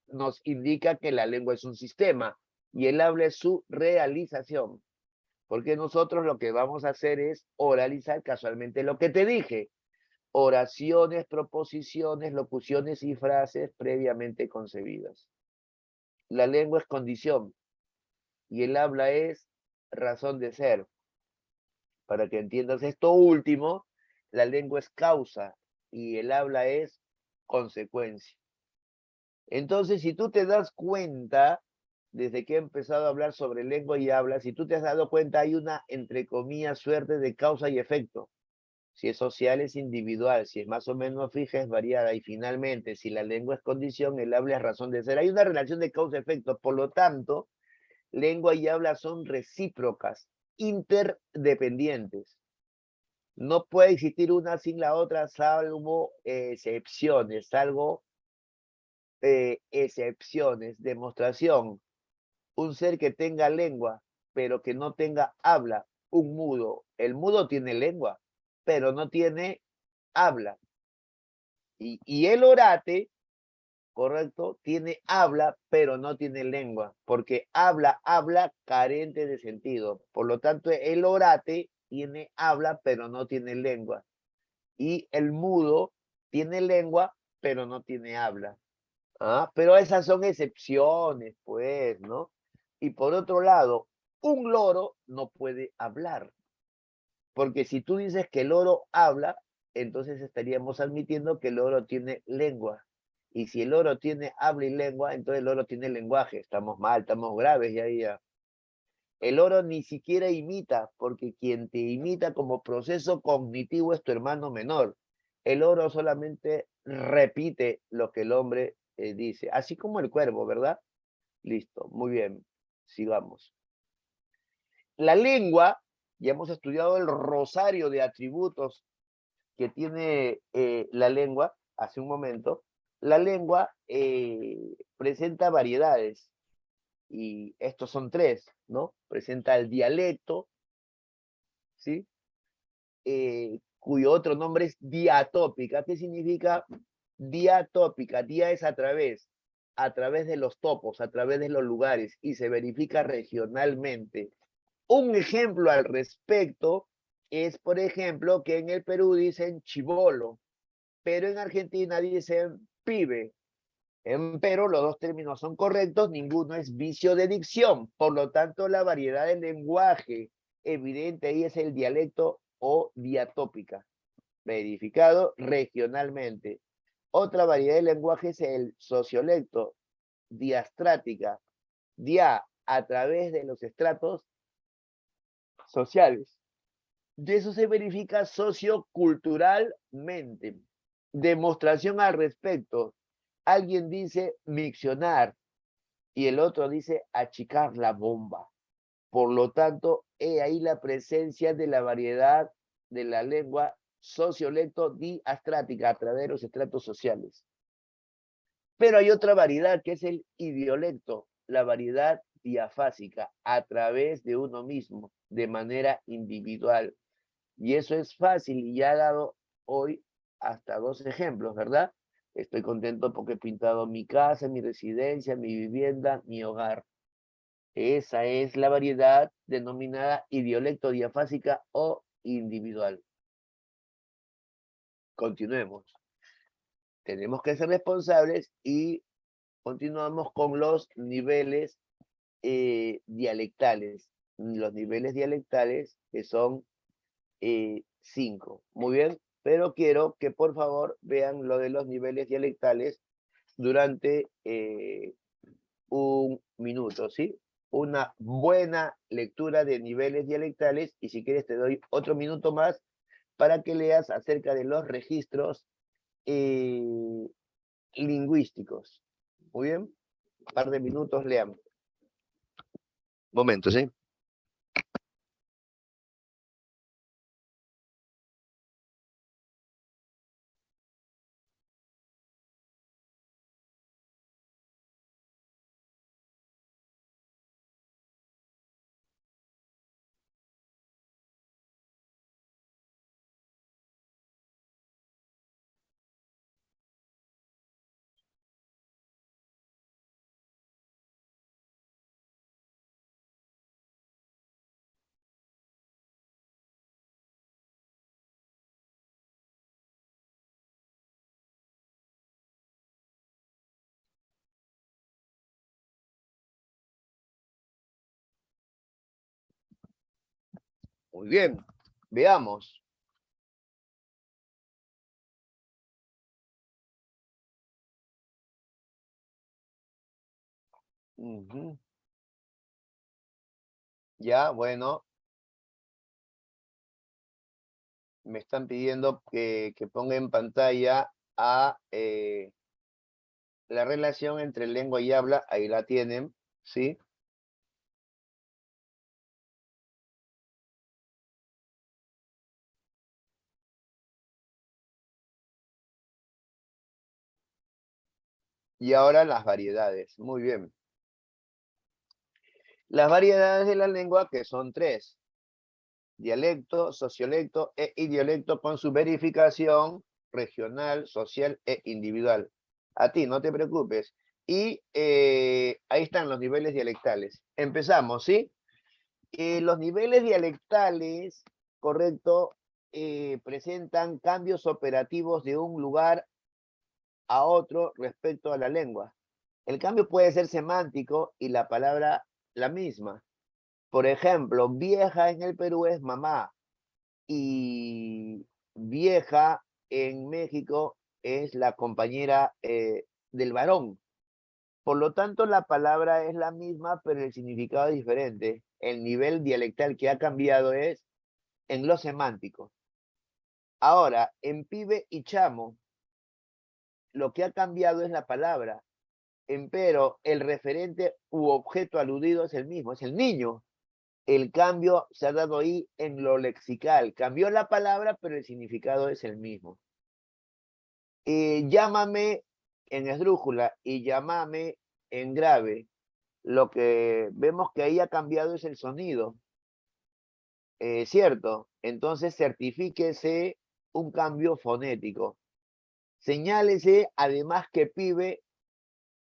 nos indica que la lengua es un sistema y el habla es su realización, porque nosotros lo que vamos a hacer es oralizar casualmente lo que te dije. Oraciones, proposiciones, locuciones y frases previamente concebidas. La lengua es condición y el habla es razón de ser. Para que entiendas esto último, la lengua es causa y el habla es consecuencia. Entonces, si tú te das cuenta, desde que he empezado a hablar sobre lengua y habla, si tú te has dado cuenta, hay una, entre comillas, suerte de causa y efecto. Si es social, es individual, si es más o menos fija, es variada. Y finalmente, si la lengua es condición, el habla es razón de ser. Hay una relación de causa-efecto, por lo tanto, lengua y habla son recíprocas, interdependientes. No puede existir una sin la otra, salvo excepciones, salvo excepciones. Demostración, un ser que tenga lengua, pero que no tenga habla, un mudo. El mudo tiene lengua, pero no tiene habla. Y el orate ¿correcto? Tiene habla, pero no tiene lengua, porque habla carente de sentido. Por lo tanto, el orate tiene habla, pero no tiene lengua. Y el mudo tiene lengua, pero no tiene habla. ¿Ah? Pero esas son excepciones, pues, ¿no? Y por otro lado, un loro no puede hablar, porque si tú dices que el loro habla, entonces estaríamos admitiendo que el loro tiene lengua. Y si el loro tiene habla y lengua, entonces el loro tiene lenguaje. Estamos mal, estamos graves ya, ya. El loro ni siquiera imita, porque quien te imita como proceso cognitivo es tu hermano menor. El loro solamente repite lo que el hombre dice, así como el cuervo, ¿verdad? Listo, muy bien, sigamos. La lengua, ya hemos estudiado el rosario de atributos que tiene la lengua hace un momento. La lengua presenta variedades y estos son tres, ¿no? Presenta el dialecto, ¿sí? Cuyo otro nombre es diatópica. ¿Qué significa diatópica? Dia es a través de los topos, a través de los lugares y se verifica regionalmente. Un ejemplo al respecto es, por ejemplo, que en el Perú dicen chibolo, pero en Argentina dicen pibe. Pero los dos términos son correctos, ninguno es vicio de dicción. Por lo tanto, la variedad del lenguaje evidente ahí es el dialecto o diatópica, verificado regionalmente. Otra variedad de lenguaje es el sociolecto, diastrática, dia a través de los estratos sociales. De eso se verifica socioculturalmente. Demostración al respecto. Alguien dice miccionar y el otro dice achicar la bomba. Por lo tanto, he ahí la presencia de la variedad de la lengua sociolecto diastrática a través de los estratos sociales. Pero hay otra variedad que es el idiolecto, la variedad diafásica a través de uno mismo, de manera individual. Y eso es fácil y ya he dado hoy hasta 2 ejemplos, ¿verdad? Estoy contento porque he pintado mi casa, mi residencia, mi vivienda, mi hogar. Esa es la variedad denominada idiolecto diafásica o individual. Continuemos. Tenemos que ser responsables y continuamos con los niveles dialectales. Los niveles dialectales que son 5. Muy bien, pero quiero que por favor vean lo de los niveles dialectales durante un minuto, ¿sí? Una buena lectura de niveles dialectales y si quieres te doy otro minuto más para que leas acerca de los registros lingüísticos. Muy bien, un par de minutos, lean. Momento, ¿sí? Muy bien, veamos. Ujú. Ya, bueno, me están pidiendo que ponga en pantalla a la relación entre lengua y habla, ahí la tienen, ¿sí? Y ahora las variedades, muy bien. Las variedades de la lengua, que son 3, dialecto, sociolecto e idiolecto con su verificación regional, social e individual. A ti, no te preocupes. Y ahí están los niveles dialectales. Empezamos, ¿sí? Los niveles dialectales, correcto, presentan cambios operativos de un lugar a otro respecto a la lengua. El cambio puede ser semántico y la palabra la misma. Por ejemplo, vieja en el Perú es mamá y vieja en México es la compañera del varón. Por lo tanto, la palabra es la misma, pero el significado es diferente. El nivel dialectal que ha cambiado es en lo semántico. Ahora, en pibe y chamo, lo que ha cambiado es la palabra. Empero, el referente u objeto aludido es el mismo, es el niño. El cambio se ha dado ahí en lo lexical. Cambió la palabra, pero el significado es el mismo. Llámame en esdrújula y llámame en grave. Lo que vemos que ahí ha cambiado es el sonido, ¿cierto? Entonces certifíquese un cambio fonético. Señálese además que pibe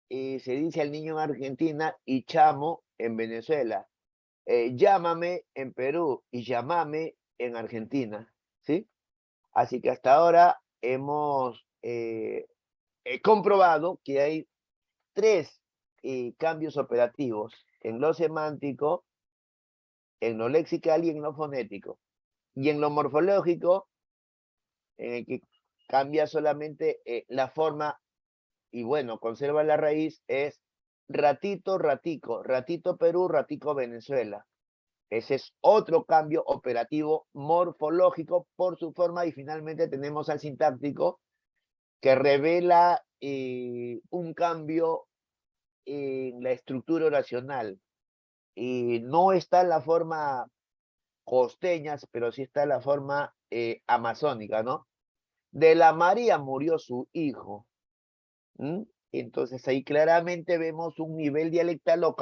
se dice al niño en Argentina y chamo en Venezuela. Llámame en Perú y llámame en Argentina, ¿sí? Así que hasta ahora hemos comprobado que hay tres cambios operativos en lo semántico, en lo lexical y en lo fonético. Y en lo morfológico, en el que cambia solamente la forma y bueno, conserva la raíz, es ratito, ratico, ratito Perú, ratico Venezuela. Ese es otro cambio operativo morfológico por su forma y finalmente tenemos al sintáctico que revela un cambio en la estructura oracional. No está en la forma costeña, pero sí está en la forma amazónica, ¿no? De la María murió su hijo. ¿Mm? Entonces ahí claramente vemos un nivel dialectal o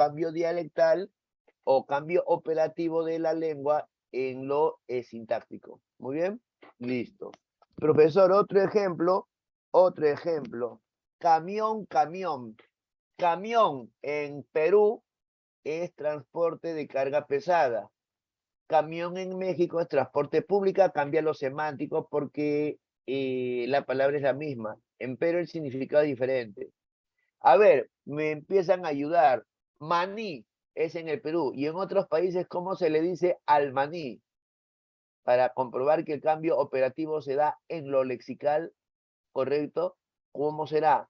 cambio operativo de la lengua en lo sintáctico. Muy bien, listo. Profesor, otro ejemplo, otro ejemplo. Camión, camión. Camión en Perú es transporte de carga pesada. Camión en México es transporte pública, cambia lo semántico porque la palabra es la misma, pero el significado es diferente. A ver, me empiezan a ayudar. Maní es en el Perú y en otros países, ¿cómo se le dice al maní? Para comprobar que el cambio operativo se da en lo lexical, ¿correcto? ¿Cómo será?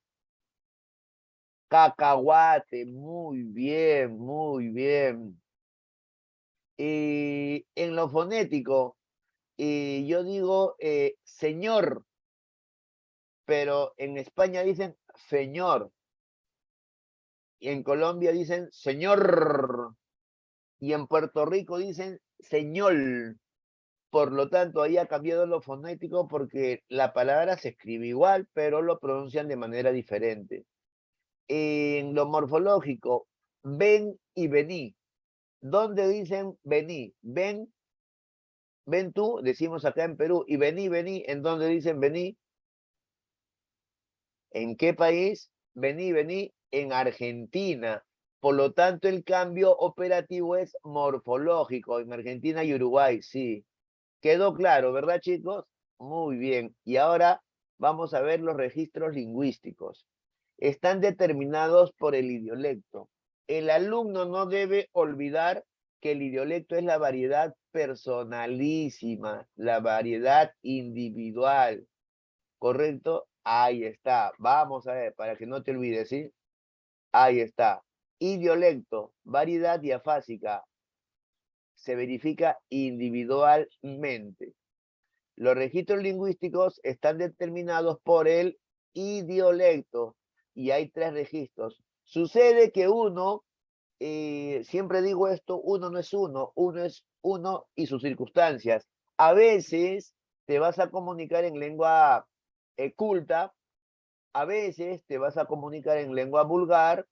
Cacahuate, muy bien, muy bien. Y en lo fonético, yo digo señor, pero en España dicen señor, y en Colombia dicen señor, y en Puerto Rico dicen señor. Por lo tanto, ahí ha cambiado lo fonético porque la palabra se escribe igual, pero lo pronuncian de manera diferente. En lo morfológico, ven y vení. ¿Dónde dicen vení? Ven tú, decimos acá en Perú, y vení, vení, ¿en dónde dicen vení? ¿En qué país? Vení, vení, en Argentina. Por lo tanto, el cambio operativo es morfológico en Argentina y Uruguay, sí. Quedó claro, ¿verdad, chicos? Muy bien. Y ahora vamos a ver los registros lingüísticos. Están determinados por el idiolecto. El alumno no debe olvidar que el idiolecto es la variedad personalísima, la variedad individual, ¿correcto? Ahí está. Vamos a ver, para que no te olvides, ¿sí? Ahí está. Idiolecto, variedad diafásica, se verifica individualmente. Los registros lingüísticos están determinados por el idiolecto y hay tres registros. Sucede que uno, siempre digo esto, uno no es uno es uno y sus circunstancias. A veces te vas a comunicar en lengua culta, a veces te vas a comunicar en lengua vulgar,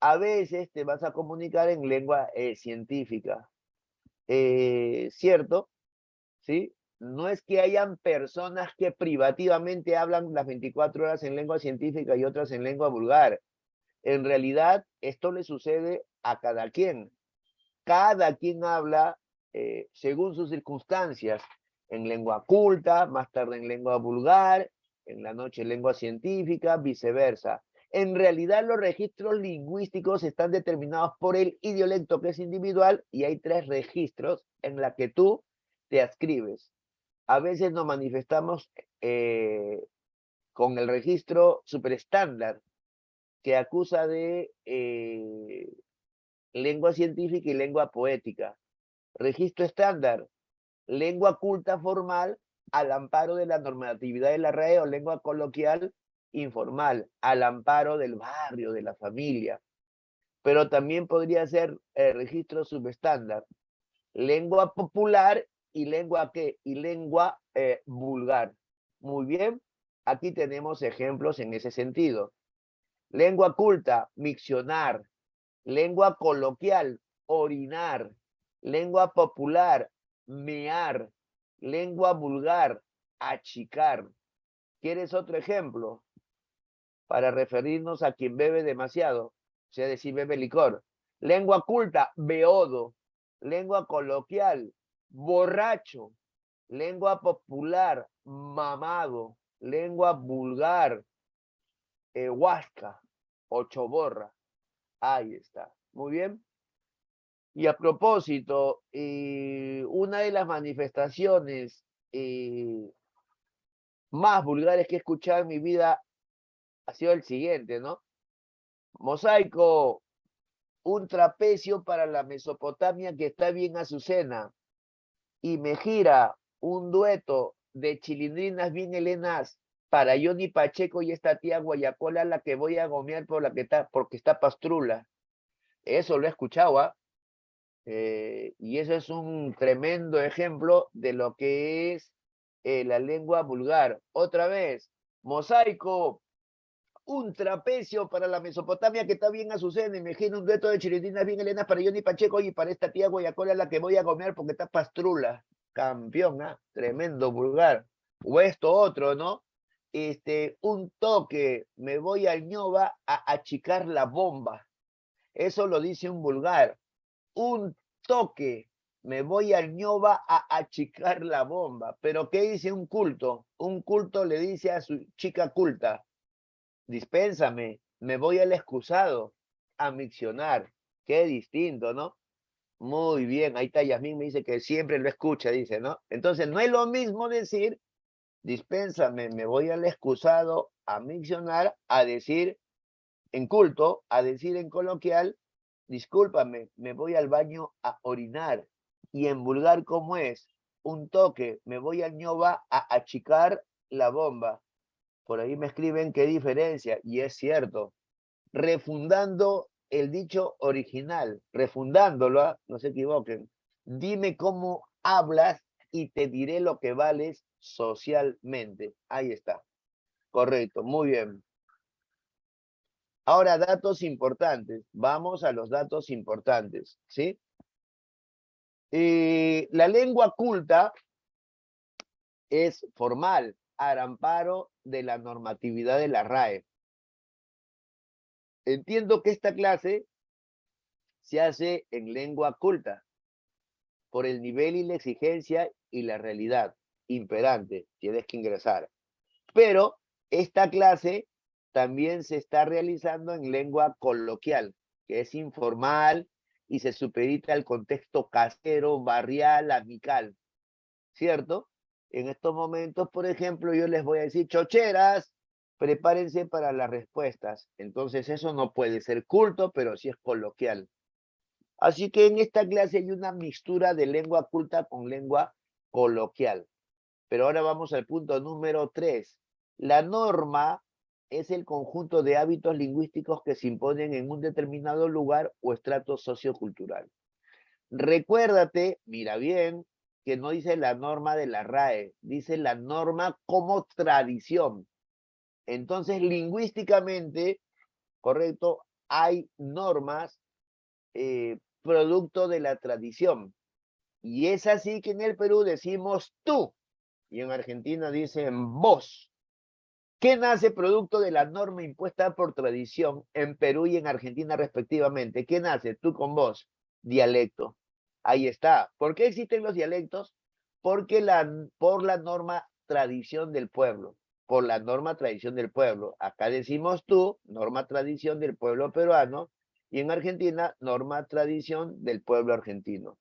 a veces te vas a comunicar en lengua científica. ¿Cierto? ¿Sí? no es que hayan personas que privativamente hablan las 24 horas en lengua científica y otras en lengua vulgar. En realidad, esto le sucede a cada quien. Cada quien habla según sus circunstancias, en lengua culta, más tarde en lengua vulgar, en la noche en lengua científica, viceversa. En realidad los registros lingüísticos están determinados por el idiolecto, que es individual, y hay 3 registros en la que tú te adscribes. A veces nos manifestamos con el registro superestándar, que acusa de lengua científica y lengua poética. Registro estándar, lengua culta formal al amparo de la normatividad de la RAE, o lengua coloquial informal al amparo del barrio, de la familia. Pero también podría ser registro subestándar, lengua popular y lengua ¿qué? Y lengua vulgar. Muy bien, aquí tenemos ejemplos en ese sentido. Lengua culta, miccionar. Lengua coloquial, orinar. Lengua popular, mear. Lengua vulgar, achicar. ¿Quieres otro ejemplo? Para referirnos a quien bebe demasiado, o sea, decir bebe licor. Lengua culta, beodo. Lengua coloquial, borracho. Lengua popular, mamado. Lengua vulgar, huasca o choborra. Ahí está. Muy bien. Y a propósito, una de las manifestaciones más vulgares que he escuchado en mi vida ha sido el siguiente, ¿no? Mosaico, un trapecio para la Mesopotamia que está bien azucena, y me gira un dueto de chilindrinas bien helenas para Johnny Pacheco y esta tía Guayacola, la que voy a gomear porque está pastrula. Eso lo he escuchado, ¿ah? Y eso es un tremendo ejemplo de lo que es la lengua vulgar. Otra vez, Mosaico, un trapecio para la Mesopotamia que está bien azucena. Imagina un dueto de chilindrinas bien helenas para Johnny Pacheco y para esta tía Guayacola, la que voy a comer porque está pastrula. Campeón, ¿ah? Tremendo vulgar. O esto otro, ¿no? Un toque, me voy al ñoba a achicar la bomba. Eso lo dice un vulgar. Un toque, me voy al ñoba a achicar la bomba. Pero ¿qué dice un culto? Un culto le dice a su chica culta: dispénsame, me voy al excusado a miccionar. Qué distinto, ¿no? Muy bien, ahí está Yasmín, me dice que siempre lo escucha, dice, ¿no? Entonces, no es lo mismo decir, dispénsame, me voy al excusado a miccionar, a decir en culto, a decir en coloquial, discúlpame, me voy al baño a orinar. Y en vulgar, ¿cómo es? Un toque, me voy al ñoba a achicar la bomba. Por ahí me escriben qué diferencia, y es cierto. Refundando el dicho original, refundándolo, ¿ah? No se equivoquen. Dime cómo hablas y te diré lo que vales socialmente. Ahí está. Correcto, muy bien. Ahora, datos importantes. Vamos a los datos importantes, ¿sí? La lengua culta es formal, al amparo de la normatividad de la RAE. Entiendo que esta clase se hace en lengua culta, por el nivel y la exigencia y la realidad imperante. Tienes que ingresar. Pero esta clase también se está realizando en lengua coloquial, que es informal y se supedita al contexto casero, barrial, amical, ¿cierto? En estos momentos, por ejemplo, yo les voy a decir: chocheras, prepárense para las respuestas. Entonces eso no puede ser culto, pero sí es coloquial. Así que en esta clase hay una mixtura de lengua culta con lengua coloquial. Pero ahora vamos al punto número 3. La norma es el conjunto de hábitos lingüísticos que se imponen en un determinado lugar o estrato sociocultural. Recuérdate, mira bien, que no dice la norma de la RAE, dice la norma como tradición. Entonces, lingüísticamente, correcto, hay normas producto de la tradición. Y es así que en el Perú decimos tú. y en Argentina dicen vos. ¿Qué nace producto de la norma impuesta por tradición en Perú y en Argentina respectivamente? ¿Qué nace? Tú con vos. Dialecto. Ahí está. ¿Por qué existen los dialectos? Porque por la norma tradición del pueblo. Por la norma tradición del pueblo. Acá decimos tú, norma tradición del pueblo peruano, y en Argentina, norma tradición del pueblo argentino.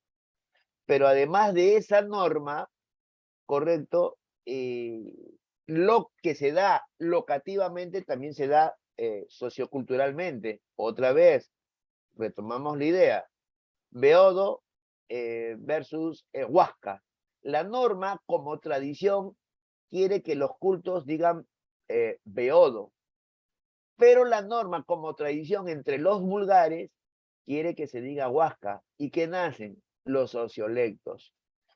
Pero además de esa norma, correcto, lo que se da locativamente también se da socioculturalmente. Otra vez, retomamos la idea. Beodo versus Huasca. La norma, como tradición, quiere que los cultos digan Beodo, pero la norma, como tradición entre los vulgares, quiere que se diga Huasca. ¿Y qué nacen? Los sociolectos.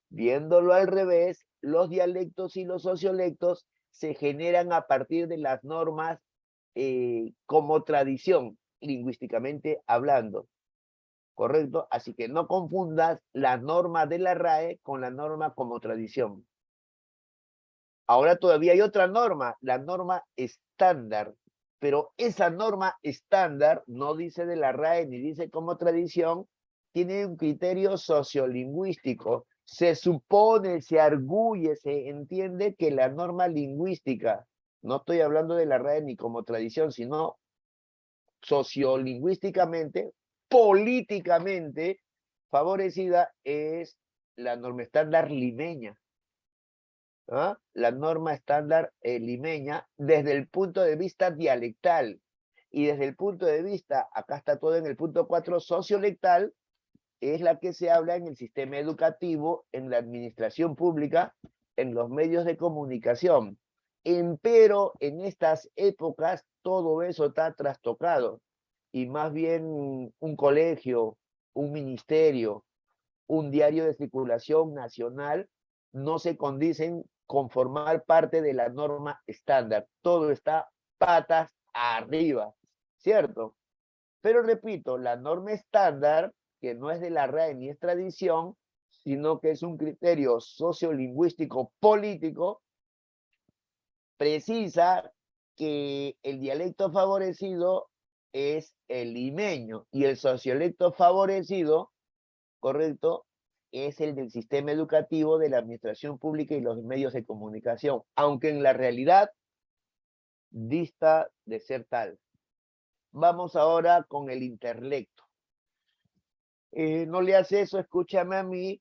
Viéndolo al revés, los dialectos y los sociolectos se generan a partir de las normas como tradición, lingüísticamente hablando. ¿Correcto? Así que no confundas la norma de la RAE con la norma como tradición. Ahora todavía hay otra norma, la norma estándar. Pero esa norma estándar no dice de la RAE ni dice como tradición, tiene un criterio sociolingüístico. Se supone, se arguye, se entiende que la norma lingüística, no estoy hablando de la RAE ni como tradición, sino sociolingüísticamente, políticamente favorecida es la norma estándar limeña. ¿Ah? La norma estándar limeña desde el punto de vista dialectal y desde el punto de vista, acá está todo en el punto 4, sociolectal, es la que se habla en el sistema educativo, en la administración pública, en los medios de comunicación. Empero en estas épocas todo eso está trastocado y más bien un colegio, un ministerio, un diario de circulación nacional no se condicen con formar parte de la norma estándar. Todo está patas arriba, ¿cierto? Pero repito, la norma estándar, que no es de la RAE ni es tradición, sino que es un criterio sociolingüístico político, precisa que el dialecto favorecido es el limeño y el sociolecto favorecido, correcto, es el del sistema educativo, de la administración pública y los medios de comunicación, aunque en la realidad dista de ser tal. Vamos ahora con el intelecto. No le hace eso, escúchame a mí,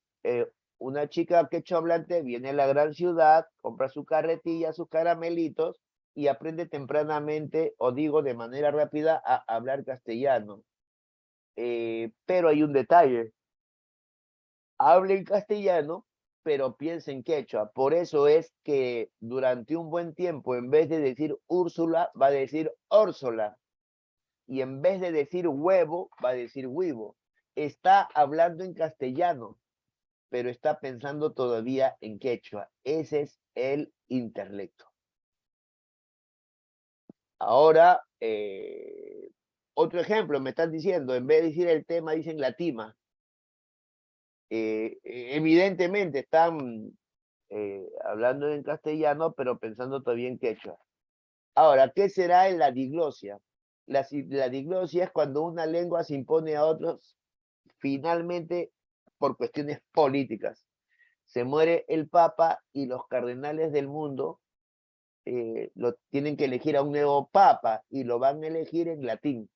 una chica quechua hablante viene a la gran ciudad, compra su carretilla, sus caramelitos y aprende tempranamente, o digo de manera rápida, a hablar castellano. Pero hay un detalle, habla en castellano, pero piensa en quechua. Por eso es que durante un buen tiempo, en vez de decir Úrsula, va a decir Órsula. Y en vez de decir huevo, va a decir huevo. Está hablando en castellano, pero está pensando todavía en quechua. Ese es el intelecto. Ahora, otro ejemplo, me están diciendo, en vez de decir el tema, dicen la tima. Evidentemente están hablando en castellano, pero pensando todavía en quechua. Ahora, ¿qué será la diglosia? La diglosia es cuando una lengua se impone a otros finalmente por cuestiones políticas. Se muere el Papa y los cardenales del mundo lo tienen que elegir a un nuevo Papa y lo van a elegir en latín,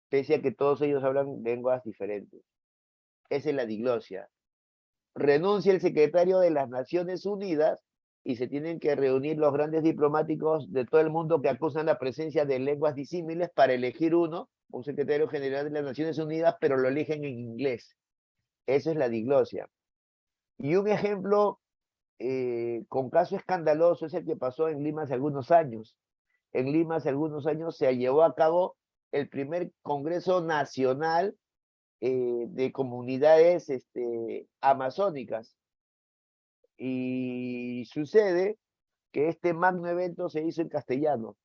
pese a que todos ellos hablan lenguas diferentes. Esa es la diglosia. Renuncia el secretario de las Naciones Unidas y se tienen que reunir los grandes diplomáticos de todo el mundo que acusan la presencia de lenguas disímiles para elegir uno, un secretario general de las Naciones Unidas, pero lo eligen en inglés. Eso es la diglosia. Y un ejemplo con caso escandaloso es el que pasó en Lima hace algunos años. En Lima hace algunos años se llevó a cabo el primer Congreso Nacional de Comunidades Amazónicas. Y sucede que este magno evento se hizo en castellano.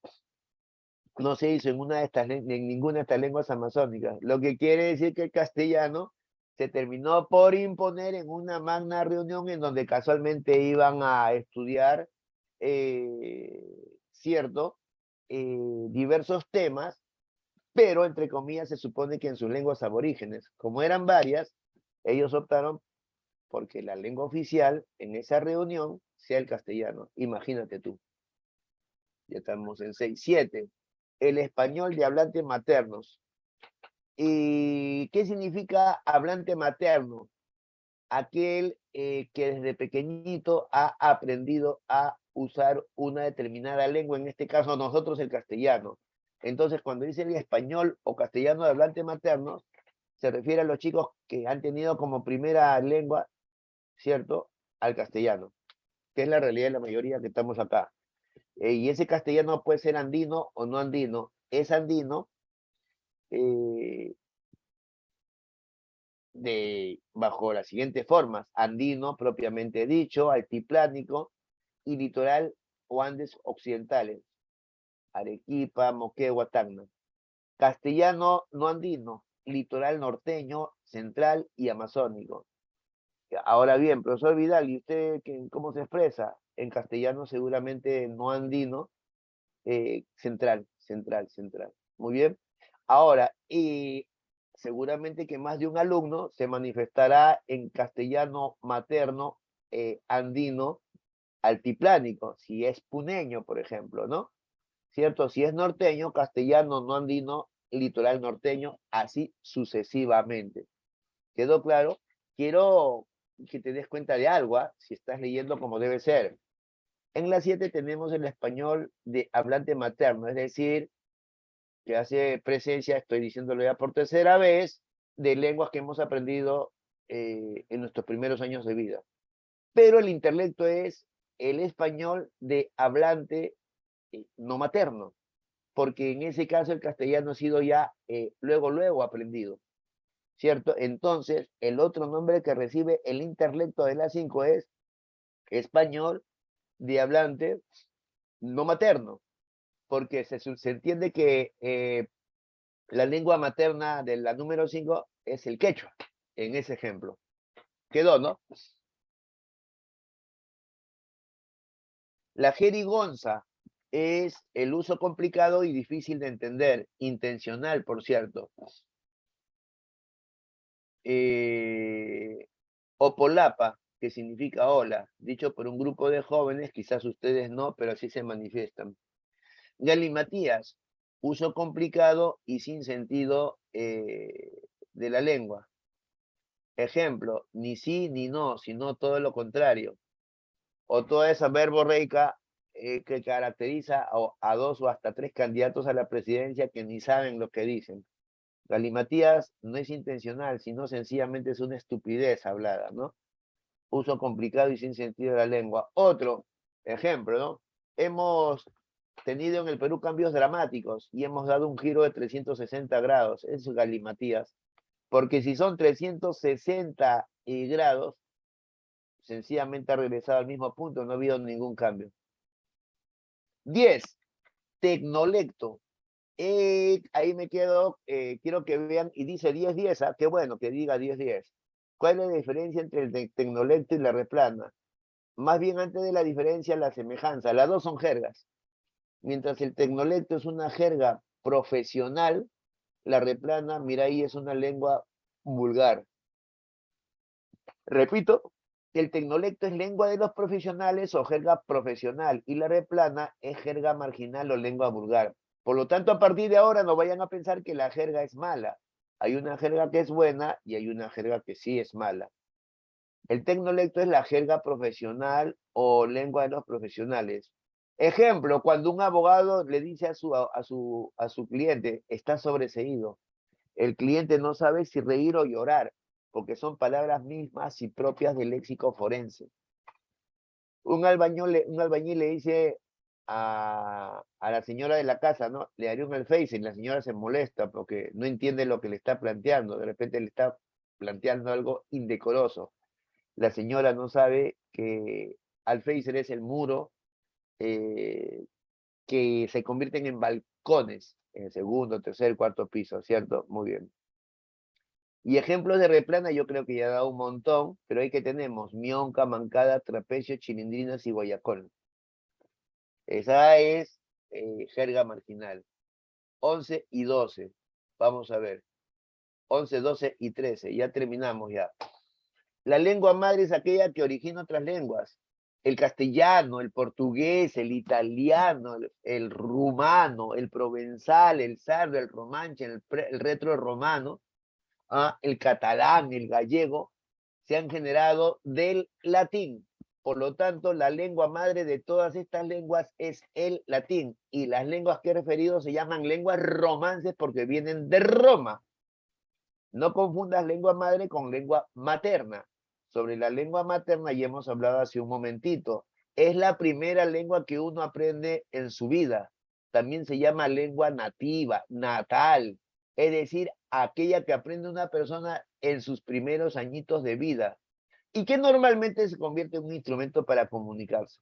No se hizo en ninguna de estas lenguas amazónicas. Lo que quiere decir que el castellano se terminó por imponer en una magna reunión en donde casualmente iban a estudiar, ¿cierto? Diversos temas, pero entre comillas se supone que en sus lenguas aborígenes. Como eran varias, ellos optaron porque la lengua oficial en esa reunión sea el castellano. Imagínate tú. Ya estamos en 6, 7. El español de hablantes maternos. ¿Y qué significa hablante materno? Aquel que desde pequeñito ha aprendido a usar una determinada lengua, en este caso nosotros el castellano. Entonces, cuando dicen español o castellano de hablante materno, se refiere a los chicos que han tenido como primera lengua, ¿cierto?, al castellano, que es la realidad de la mayoría que estamos acá. Y ese castellano puede ser andino o no andino. Es andino eh, bajo las siguientes formas: andino propiamente dicho, altiplánico y litoral o Andes occidentales, Arequipa, Moquegua, Tacna. Castellano no andino, litoral norteño, central y amazónico. Ahora bien, profesor Vidal, ¿y usted cómo se expresa? En castellano seguramente no andino, central, central, central. Muy bien. Ahora, y seguramente que más de un alumno se manifestará en castellano materno, andino, altiplánico, si es puneño, por ejemplo, ¿no? ¿Cierto? Si es norteño, castellano no andino, litoral norteño, así sucesivamente. ¿Quedó claro? Quiero que te des cuenta de algo, ¿ah? Si estás leyendo como debe ser. En la 7 tenemos el español de hablante materno, es decir, que hace presencia, estoy diciéndolo ya por tercera vez, de lenguas que hemos aprendido en nuestros primeros años de vida. Pero el intelecto es el español de hablante no materno, porque en ese caso el castellano ha sido ya luego aprendido, ¿cierto? Entonces, el otro nombre que recibe el intelecto de la 5 es español de hablante no materno, porque se entiende que la lengua materna de la número 5 es el quechua, en ese ejemplo. Quedó, ¿no? La jerigonza es el uso complicado y difícil de entender, intencional, por cierto. Opolapa, que significa hola, dicho por un grupo de jóvenes, quizás ustedes no, pero así se manifiestan. Galimatías, uso complicado y sin sentido de la lengua. Ejemplo, ni sí ni no, sino todo lo contrario. O toda esa verborreica que caracteriza a dos o hasta tres candidatos a la presidencia que ni saben lo que dicen. Galimatías no es intencional, sino sencillamente es una estupidez hablada, ¿no? Uso complicado y sin sentido de la lengua. Otro ejemplo, ¿no? Hemos tenido en el Perú cambios dramáticos y hemos dado un giro de 360 grados. Eso es galimatías. Porque si son 360 grados, sencillamente ha regresado al mismo punto, no ha habido ningún cambio. 10. Tecnolecto. Ahí me quedo, quiero que vean, y dice 10-10, qué bueno que diga 10-10. ¿Cuál es la diferencia entre el tecnolecto y la replana? Más bien antes de la diferencia, la semejanza. Las dos son jergas. Mientras el tecnolecto es una jerga profesional, la replana, mira ahí, es una lengua vulgar. Repito, el tecnolecto es lengua de los profesionales o jerga profesional y la replana es jerga marginal o lengua vulgar. Por lo tanto, a partir de ahora no vayan a pensar que la jerga es mala. Hay una jerga que es buena y hay una jerga que sí es mala. El tecnolecto es la jerga profesional o lengua de los profesionales. Ejemplo, cuando un abogado le dice a su cliente, está sobreseído, el cliente no sabe si reír o llorar, porque son palabras mismas y propias del léxico forense. Un albañil le dice a la señora de la casa, ¿no? Le haré un Face y la señora se molesta porque no entiende lo que le está planteando. De repente le está planteando algo indecoroso. La señora no sabe que alféizar es el muro que se convierten en balcones en el segundo, tercer, cuarto piso, ¿cierto? Muy bien. Y ejemplos de replana yo creo que ya he dado un montón, pero ahí que tenemos mionca, mancada, trapecio, chilindrinas y guayacol. Esa es jerga marginal. 11 y 12. Vamos a ver. 11, 12 y 13. Ya terminamos ya. La lengua madre es aquella que origina otras lenguas. El castellano, el portugués, el italiano, el rumano, el provenzal, el sardo, el romanche, el retroromano, el catalán, el gallego, se han generado del latín. Por lo tanto, la lengua madre de todas estas lenguas es el latín. Y las lenguas que he referido se llaman lenguas romances porque vienen de Roma. No confundas lengua madre con lengua materna. Sobre la lengua materna ya hemos hablado hace un momentito. Es la primera lengua que uno aprende en su vida. También se llama lengua nativa, natal. Es decir, aquella que aprende una persona en sus primeros añitos de vida y que normalmente se convierte en un instrumento para comunicarse.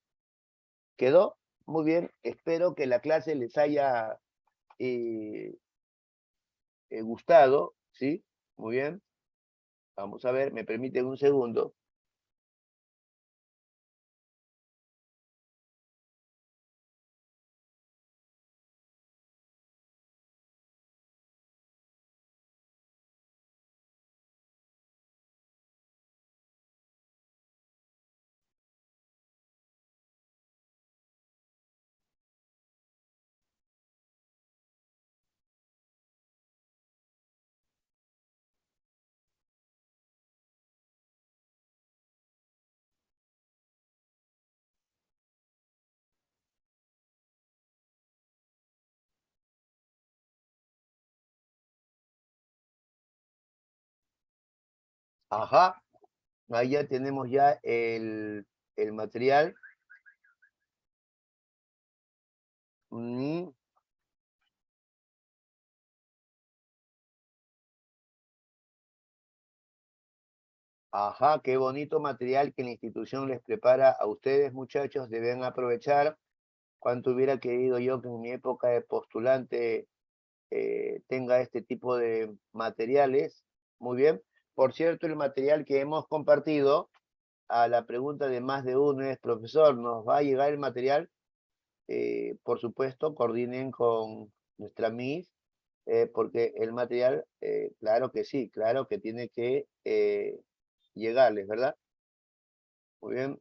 ¿Quedó? Muy bien. Espero que la clase les haya eh, gustado. ¿Sí? Muy bien. Vamos a ver, me permiten un segundo. Ajá, ahí ya tenemos ya el material. Mm, ajá, qué bonito material que la institución les prepara a ustedes, muchachos. Deben aprovechar. Cuánto hubiera querido yo que en mi época de postulante tenga este tipo de materiales. Muy bien. Por cierto, el material que hemos compartido, a la pregunta de más de uno es, profesor, ¿nos va a llegar el material? Por supuesto, coordinen con nuestra Miss, porque el material, claro que sí, claro que tiene que llegarles, ¿verdad? Muy bien.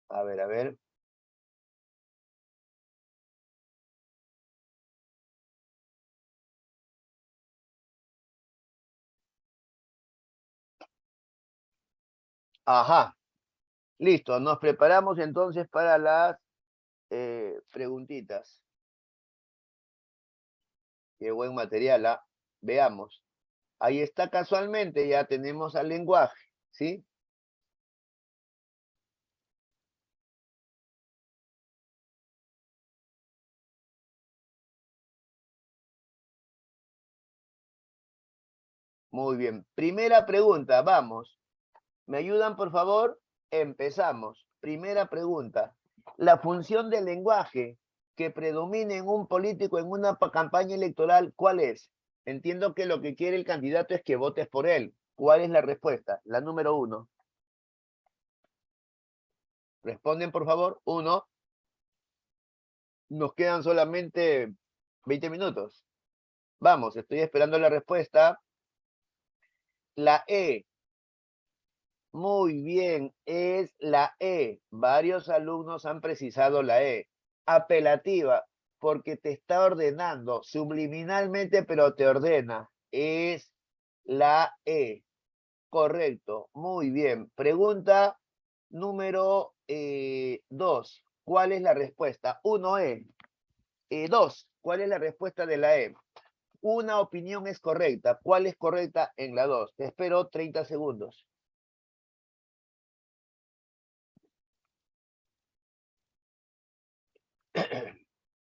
A ver, a ver. Ajá, listo. Nos preparamos entonces para las preguntitas. Qué buen material, ¿ah? Veamos. Ahí está casualmente, ya tenemos al lenguaje, ¿sí? Muy bien. Primera pregunta, vamos. ¿Me ayudan, por favor? Empezamos. Primera pregunta. La función del lenguaje que predomina en un político en una campaña electoral, ¿cuál es? Entiendo que lo que quiere el candidato es que votes por él. ¿Cuál es la respuesta? La número uno. Responden, por favor. Uno. Nos quedan solamente 20 minutos. Vamos, estoy esperando la respuesta. La E. Muy bien, es la E. Varios alumnos han precisado la E. Apelativa, porque te está ordenando subliminalmente, pero te ordena. Es la E. Correcto, muy bien. Pregunta número 2. ¿Cuál es la respuesta? 1E. 2. ¿Cuál es la respuesta de la E? Una opinión es correcta. ¿Cuál es correcta en la 2? Te espero 30 segundos.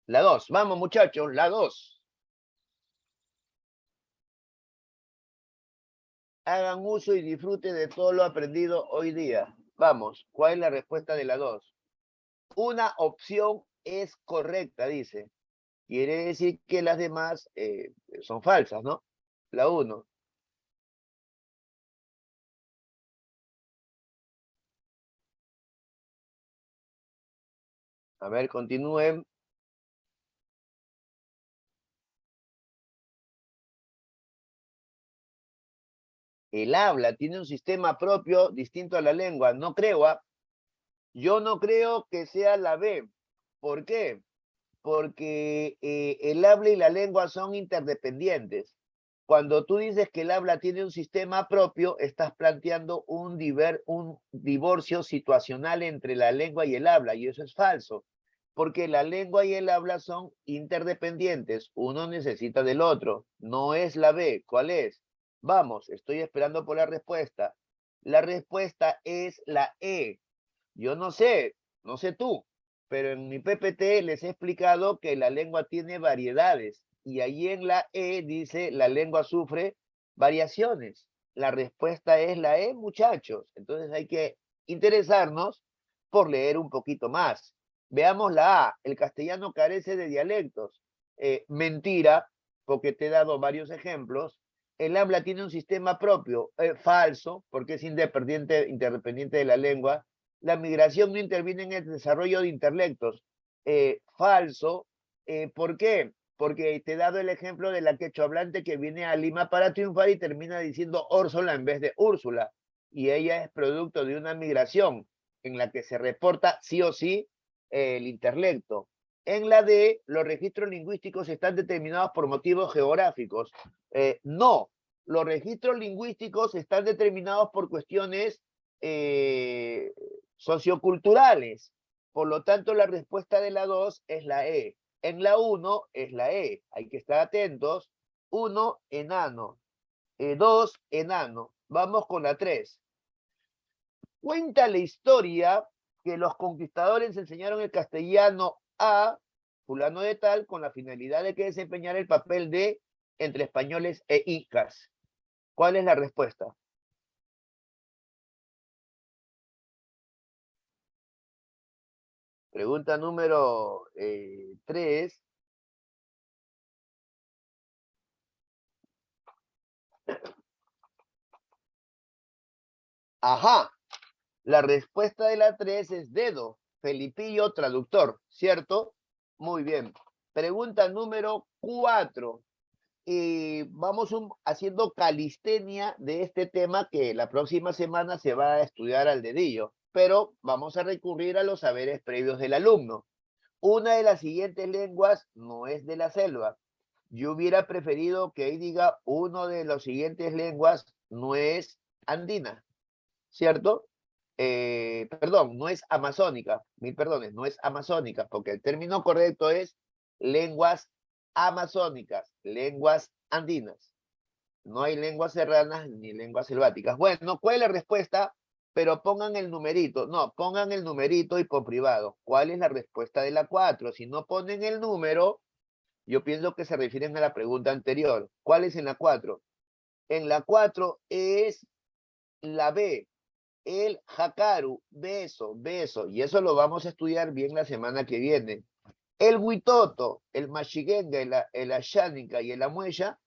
La 2, vamos muchachos, la 2. Hagan uso y disfruten de todo lo aprendido hoy día. Vamos, ¿cuál es la respuesta de la 2? Una opción es correcta, dice. Quiere decir que las demás son falsas, ¿no? La 1. A ver, continúen. El habla tiene un sistema propio distinto a la lengua. No creo, ¿ah? Yo no creo que sea la B. ¿Por qué? Porque el habla y la lengua son interdependientes. Cuando tú dices que el habla tiene un sistema propio, estás planteando un divorcio situacional entre la lengua y el habla, y eso es falso, porque la lengua y el habla son interdependientes, uno necesita del otro, no es la B. ¿Cuál es? Vamos, estoy esperando por la respuesta. La respuesta es la E. Yo no sé, no sé tú, pero en mi PPT les he explicado que la lengua tiene variedades y ahí en la E dice la lengua sufre variaciones. La respuesta es la E, muchachos. Entonces hay que interesarnos por leer un poquito más. Veamos la A. El castellano carece de dialectos. Mentira, porque te he dado varios ejemplos. El habla tiene un sistema propio. Falso, porque es independiente de la lengua. La migración no interviene en el desarrollo de intelectos. Falso. ¿Por qué? Porque te he dado el ejemplo de la quechohablante que viene a Lima para triunfar y termina diciendo Úrsula en vez de Úrsula. Y ella es producto de una migración en la que se reporta sí o sí el intelecto. En la D, los registros lingüísticos están determinados por motivos geográficos. No, los registros lingüísticos están determinados por cuestiones socioculturales. Por lo tanto, la respuesta de la 2 es la E. En la 1 es la E. Hay que estar atentos. 1, enano. 2, enano. Vamos con la 3. Cuenta la historia que los conquistadores enseñaron el castellano a fulano de tal con la finalidad de que desempeñara el papel de entre españoles e incas. ¿Cuál es la respuesta? Pregunta número 3. Ajá, la respuesta de la 3 es dedo, Felipillo traductor, ¿cierto? Muy bien. Pregunta número 4. Y vamos haciendo calistenia de este tema que la próxima semana se va a estudiar al dedillo, pero vamos a recurrir a los saberes previos del alumno. Una de las siguientes lenguas no es de la selva. Yo hubiera preferido que ahí diga uno de las siguientes lenguas no es andina, ¿cierto? Perdón, no es amazónica, mil perdones, no es amazónica, porque el término correcto es lenguas amazónicas, lenguas andinas. No hay lenguas serranas ni lenguas selváticas. Bueno, ¿cuál es la respuesta? Pero pongan el numerito. No, pongan el numerito y por privado. ¿Cuál es la respuesta de la 4? Si no ponen el número, yo pienso que se refieren a la pregunta anterior. ¿Cuál es en la 4? En la 4 es la B, el jacaru, beso, beso. Y eso lo vamos a estudiar bien la semana que viene. El huitoto, el mashiguenga, el ashánica y el amuella,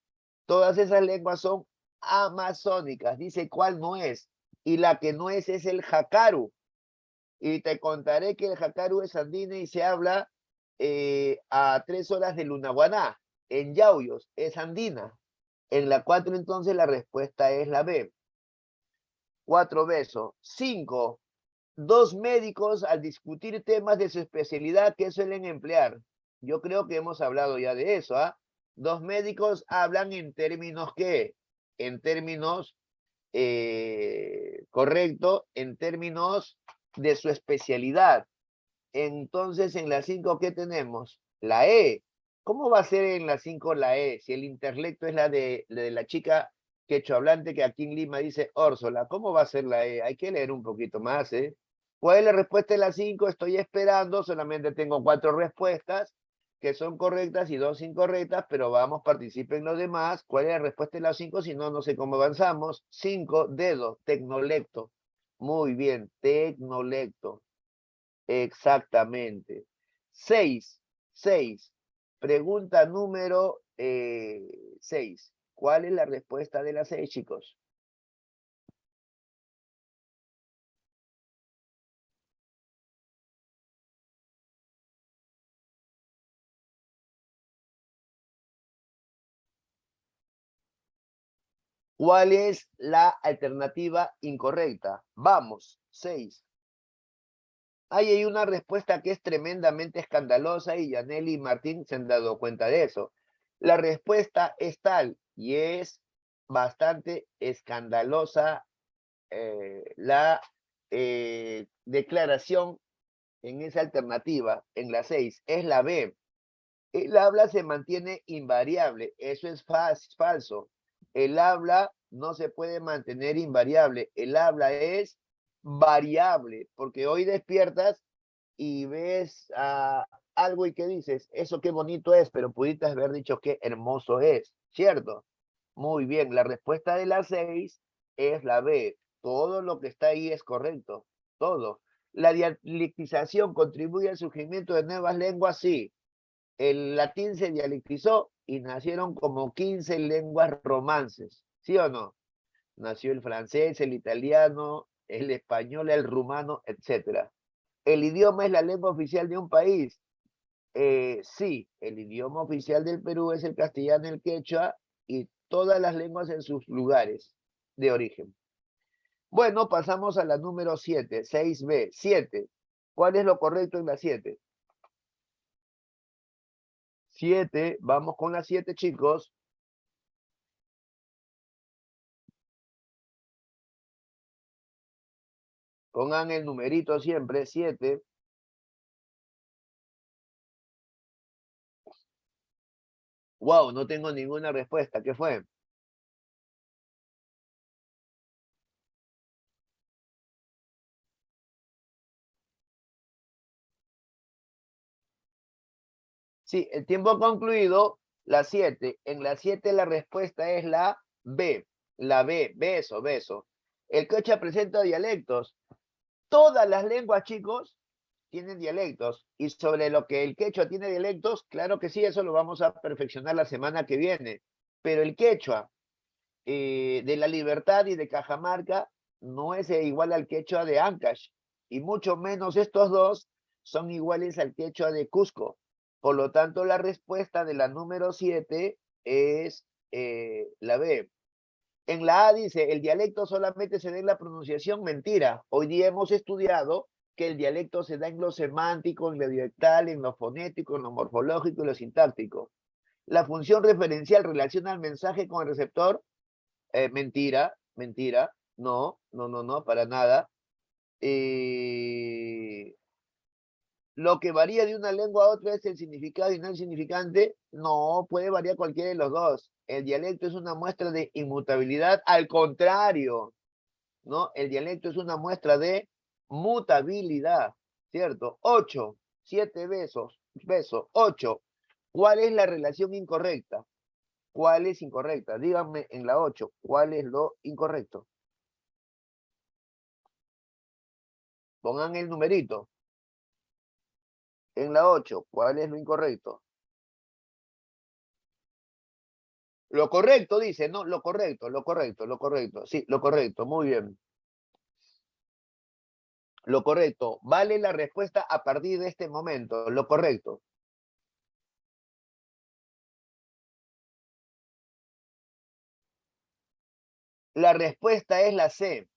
todas esas lenguas son amazónicas. Dice cuál no es. Y la que no es el jacaru. Y te contaré que el jacaru es andina y se habla a 3 horas de Lunaguaná. En Yauyos es andina. En la 4 entonces la respuesta es la B. 4 besos. 5. Dos médicos al discutir temas de su especialidad que suelen emplear. Yo creo que hemos hablado ya de eso, ¿ah? Dos médicos hablan en términos ¿qué? En términos correcto, en términos de su especialidad. Entonces, en la 5, ¿qué tenemos? La E. ¿Cómo va a ser en la 5 la E? Si el intelecto es la de la chica quechohablante que aquí en Lima dice Úrsula, ¿cómo va a ser la E? Hay que leer un poquito más, ¿eh? ¿Cuál es la respuesta de la 5? Estoy esperando, solamente tengo 4 respuestas que son correctas y 2 incorrectas, pero vamos, participen los demás. ¿Cuál es la respuesta de la 5? Si no, no sé cómo avanzamos. 5, dedo, tecnolecto. Muy bien, tecnolecto. Exactamente. 6. Pregunta número 6. ¿Cuál es la respuesta de la 6, chicos? ¿Cuál es la alternativa incorrecta? Vamos, 6. Ahí hay una respuesta que es tremendamente escandalosa y Yaneli y Martín se han dado cuenta de eso. La respuesta es tal y es bastante escandalosa la declaración en esa alternativa, en la 6, es la B. El habla se mantiene invariable. Eso es falso. El habla no se puede mantener invariable. El habla es variable, porque hoy despiertas y ves algo y que dices, eso qué bonito es, pero pudiste haber dicho qué hermoso es, ¿cierto? Muy bien, la respuesta de la 6 es la B. Todo lo que está ahí es correcto, todo. ¿La dialectización contribuye al surgimiento de nuevas lenguas? Sí. El latín se dialectizó y nacieron como 15 lenguas romances, ¿sí o no? Nació el francés, el italiano, el español, el rumano, etc. ¿El idioma es la lengua oficial de un país? Sí, el idioma oficial del Perú es el castellano, el quechua y todas las lenguas en sus lugares de origen. Bueno, pasamos a la número 7, 6B, 7. ¿Cuál es lo correcto en la 7? 7, vamos con la 7, chicos. Pongan el numerito siempre, 7. Wow, no tengo ninguna respuesta. ¿Qué fue? Sí, el tiempo concluido, la 7. En la 7 la respuesta es la B. La B, beso, beso. El quechua presenta dialectos. Todas las lenguas, chicos, tienen dialectos. Y sobre lo que el quechua tiene dialectos, claro que sí, eso lo vamos a perfeccionar la semana que viene. Pero el quechua de La Libertad y de Cajamarca no es igual al quechua de Ancash. Y mucho menos estos dos son iguales al quechua de Cusco. Por lo tanto, la respuesta de la número 7 es la B. En la A dice, el dialecto solamente se da en la pronunciación. Mentira. Hoy día hemos estudiado que el dialecto se da en lo semántico, en lo dialectal, en lo fonético, en lo morfológico y lo sintáctico. La función referencial relaciona el mensaje con el receptor. Mentira, mentira. No, no, no, no, para nada. Lo que varía de una lengua a otra es el significado y no el significante. No, puede variar cualquiera de los dos. El dialecto es una muestra de inmutabilidad. Al contrario, ¿no? El dialecto es una muestra de mutabilidad, ¿cierto? 8, 7 besos, 8. ¿Cuál es la relación incorrecta? ¿Cuál es incorrecta? Díganme en la 8, ¿cuál es lo incorrecto? Pongan el numerito. En la 8, ¿cuál es lo incorrecto? Lo correcto, dice, no, lo correcto, lo correcto, lo correcto. Sí, lo correcto, muy bien. Lo correcto. Vale la respuesta a partir de este momento, lo correcto. La respuesta es la C.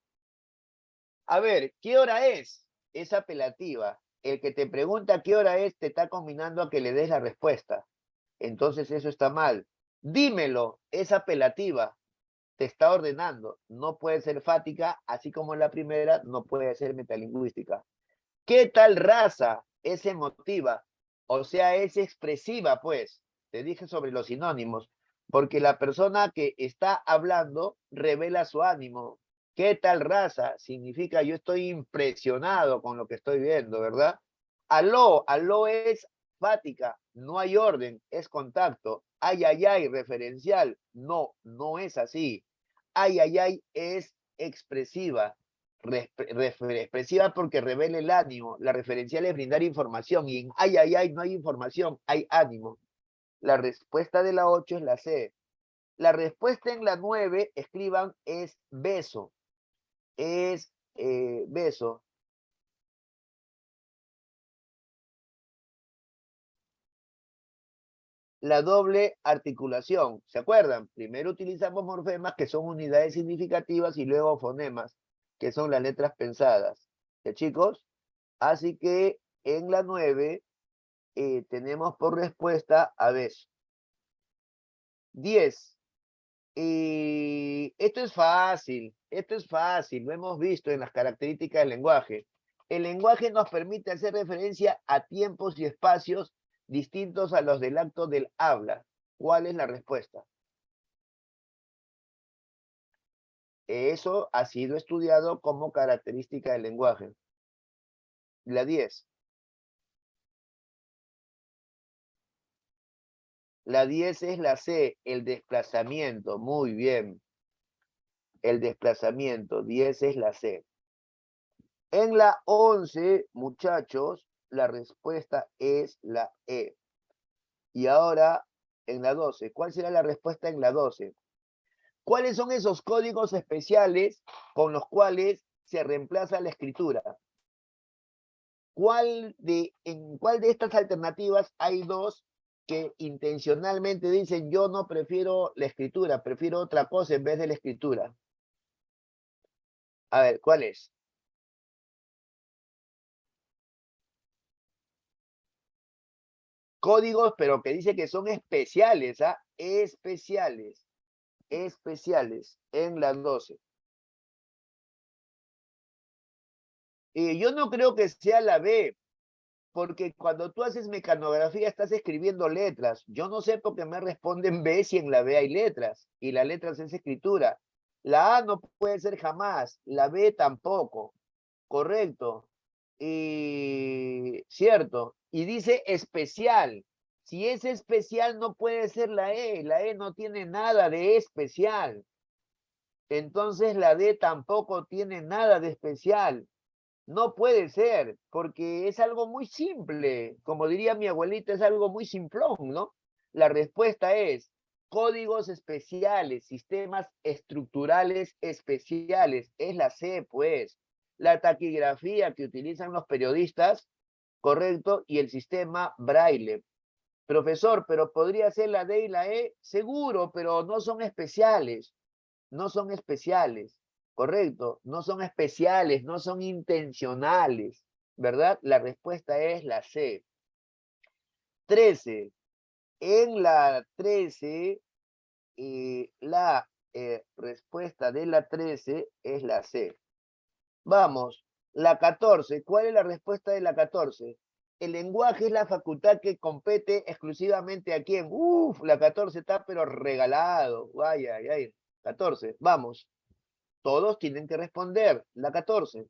A ver, ¿qué hora es? Es apelativa. El que te pregunta qué hora es te está combinando a que le des la respuesta. Entonces eso está mal. Dímelo, es apelativa. Te está ordenando. No puede ser fática, así como la primera no puede ser metalingüística. ¿Qué tal raza? Es emotiva. O sea, es expresiva, pues. Te dije sobre los sinónimos. Porque la persona que está hablando revela su ánimo. ¿Qué tal raza? Significa yo estoy impresionado con lo que estoy viendo, ¿verdad? Aló, aló es fática, no hay orden, es contacto. Ay, ay, ay, referencial. No, no es así. Ay, ay, ay es expresiva. Expresiva porque revela el ánimo. La referencial es brindar información. Y en ay, ay, ay no hay información, hay ánimo. La respuesta de la 8 es la C. La respuesta en la 9, escriban, es beso. Es beso. La doble articulación. ¿Se acuerdan? Primero utilizamos morfemas, que son unidades significativas, y luego fonemas, que son las letras pensadas. ¿Ya, chicos? Así que en la 9 tenemos por respuesta a beso. 10. Y esto es fácil, lo hemos visto en las características del lenguaje. El lenguaje nos permite hacer referencia a tiempos y espacios distintos a los del acto del habla. ¿Cuál es la respuesta? Eso ha sido estudiado como característica del lenguaje. La 10. La 10 es la C, el desplazamiento. Muy bien. El desplazamiento, 10 es la C. En la 11, muchachos, la respuesta es la E. Y ahora, en la 12, ¿cuál será la respuesta en la 12? ¿Cuáles son esos códigos especiales con los cuales se reemplaza la escritura? ¿En cuál de estas alternativas hay dos que intencionalmente dicen yo no prefiero la escritura, prefiero otra cosa en vez de la escritura? A ver, ¿cuál es? Códigos, pero que dice que son especiales, ¿ah? Especiales en las 12. Y yo no creo que sea la B, porque cuando tú haces mecanografía estás escribiendo letras. Yo no sé por qué me responden B si en la B hay letras, y las letras es escritura. La A no puede ser jamás, la B tampoco, correcto. Y cierto, y dice especial. Si es especial no puede ser la E no tiene nada de especial. Entonces la D tampoco tiene nada de especial. No puede ser, porque es algo muy simple. Como diría mi abuelita, es algo muy simplón, ¿no? La respuesta es códigos especiales, sistemas estructurales especiales. Es la C, pues. La taquigrafía que utilizan los periodistas, correcto, y el sistema Braille. Profesor, pero podría ser la D y la E, seguro, pero no son especiales. No son especiales, correcto, no son especiales, no son intencionales, ¿verdad? La respuesta es la C. 13. En la 13, la respuesta de la 13 es la C. Vamos, la 14. ¿Cuál es la respuesta de la 14? El lenguaje es la facultad que compete exclusivamente a quién. Uf, la 14 está pero regalado. Vaya, ay. 14, vamos. Todos tienen que responder. La 14.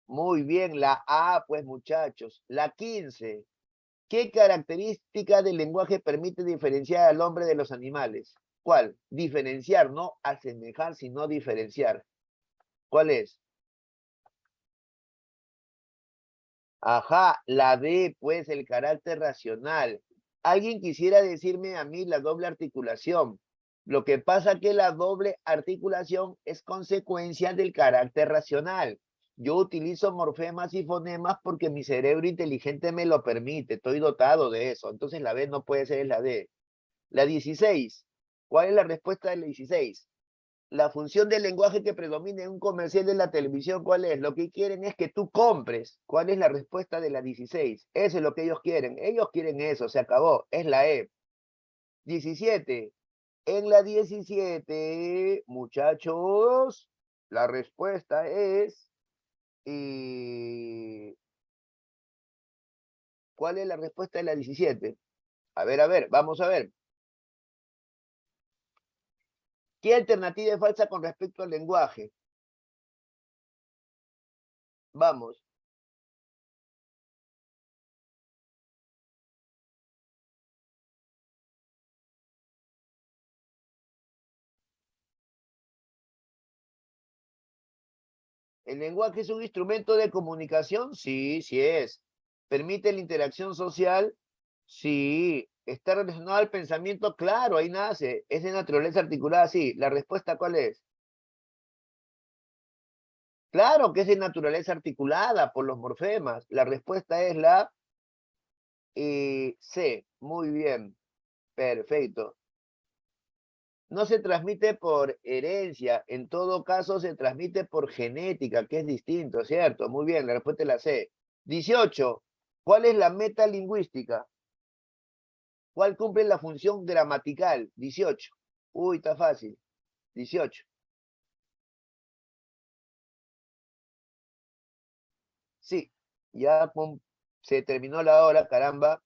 Muy bien, la A, pues muchachos. La 15. ¿Qué característica del lenguaje permite diferenciar al hombre de los animales? ¿Cuál? Diferenciar, no asemejar, sino diferenciar. ¿Cuál es? Ajá, la D, pues el carácter racional. Alguien quisiera decirme a mí la doble articulación. Lo que pasa que la doble articulación es consecuencia del carácter racional. Yo utilizo morfemas y fonemas porque mi cerebro inteligente me lo permite. Estoy dotado de eso. Entonces la B no puede ser la D. La 16. ¿Cuál es la respuesta de la 16? La función del lenguaje que predomina en un comercial de la televisión, ¿cuál es? Lo que quieren es que tú compres. ¿Cuál es la respuesta de la 16? Eso es lo que ellos quieren. Ellos quieren eso, se acabó. Es la E. 17. En la 17, muchachos, la respuesta es... ¿cuál es la respuesta de la 17? A ver, vamos a ver. ¿Qué alternativa es falsa con respecto al lenguaje? Vamos. ¿El lenguaje es un instrumento de comunicación? Sí, sí es. ¿Permite la interacción social? Sí. ¿Está relacionado al pensamiento? Claro, ahí nace. ¿Es de naturaleza articulada? Sí. ¿La respuesta cuál es? Claro que es de naturaleza articulada por los morfemas. La respuesta es la C. Muy bien. Perfecto. No se transmite por herencia, en todo caso se transmite por genética, que es distinto, ¿cierto? Muy bien, la respuesta es la C. 18. ¿Cuál es la metalingüística? ¿Cuál cumple la función gramatical? 18. Uy, está fácil. 18. Sí, ya se terminó la hora, caramba.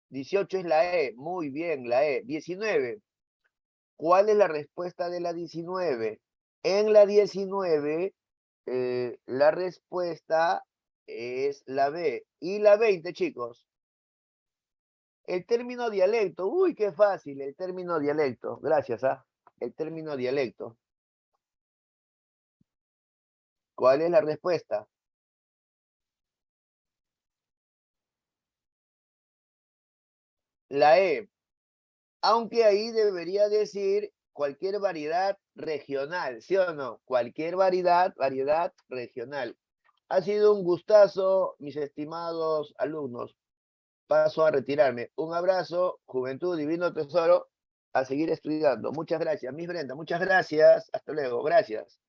18 es la E, muy bien, la E. 19. ¿Cuál es la respuesta de la 19? En la 19, la respuesta es la B. Y la 20, chicos. El término dialecto. Uy, qué fácil. El término dialecto. Gracias, ¿ah? El término dialecto. ¿Cuál es la respuesta? La E. Aunque ahí debería decir cualquier variedad regional, ¿sí o no? Cualquier variedad regional. Ha sido un gustazo, mis estimados alumnos. Paso a retirarme. Un abrazo, Juventud Divino Tesoro, a seguir estudiando. Muchas gracias, Miss Brenda, muchas gracias. Hasta luego, gracias.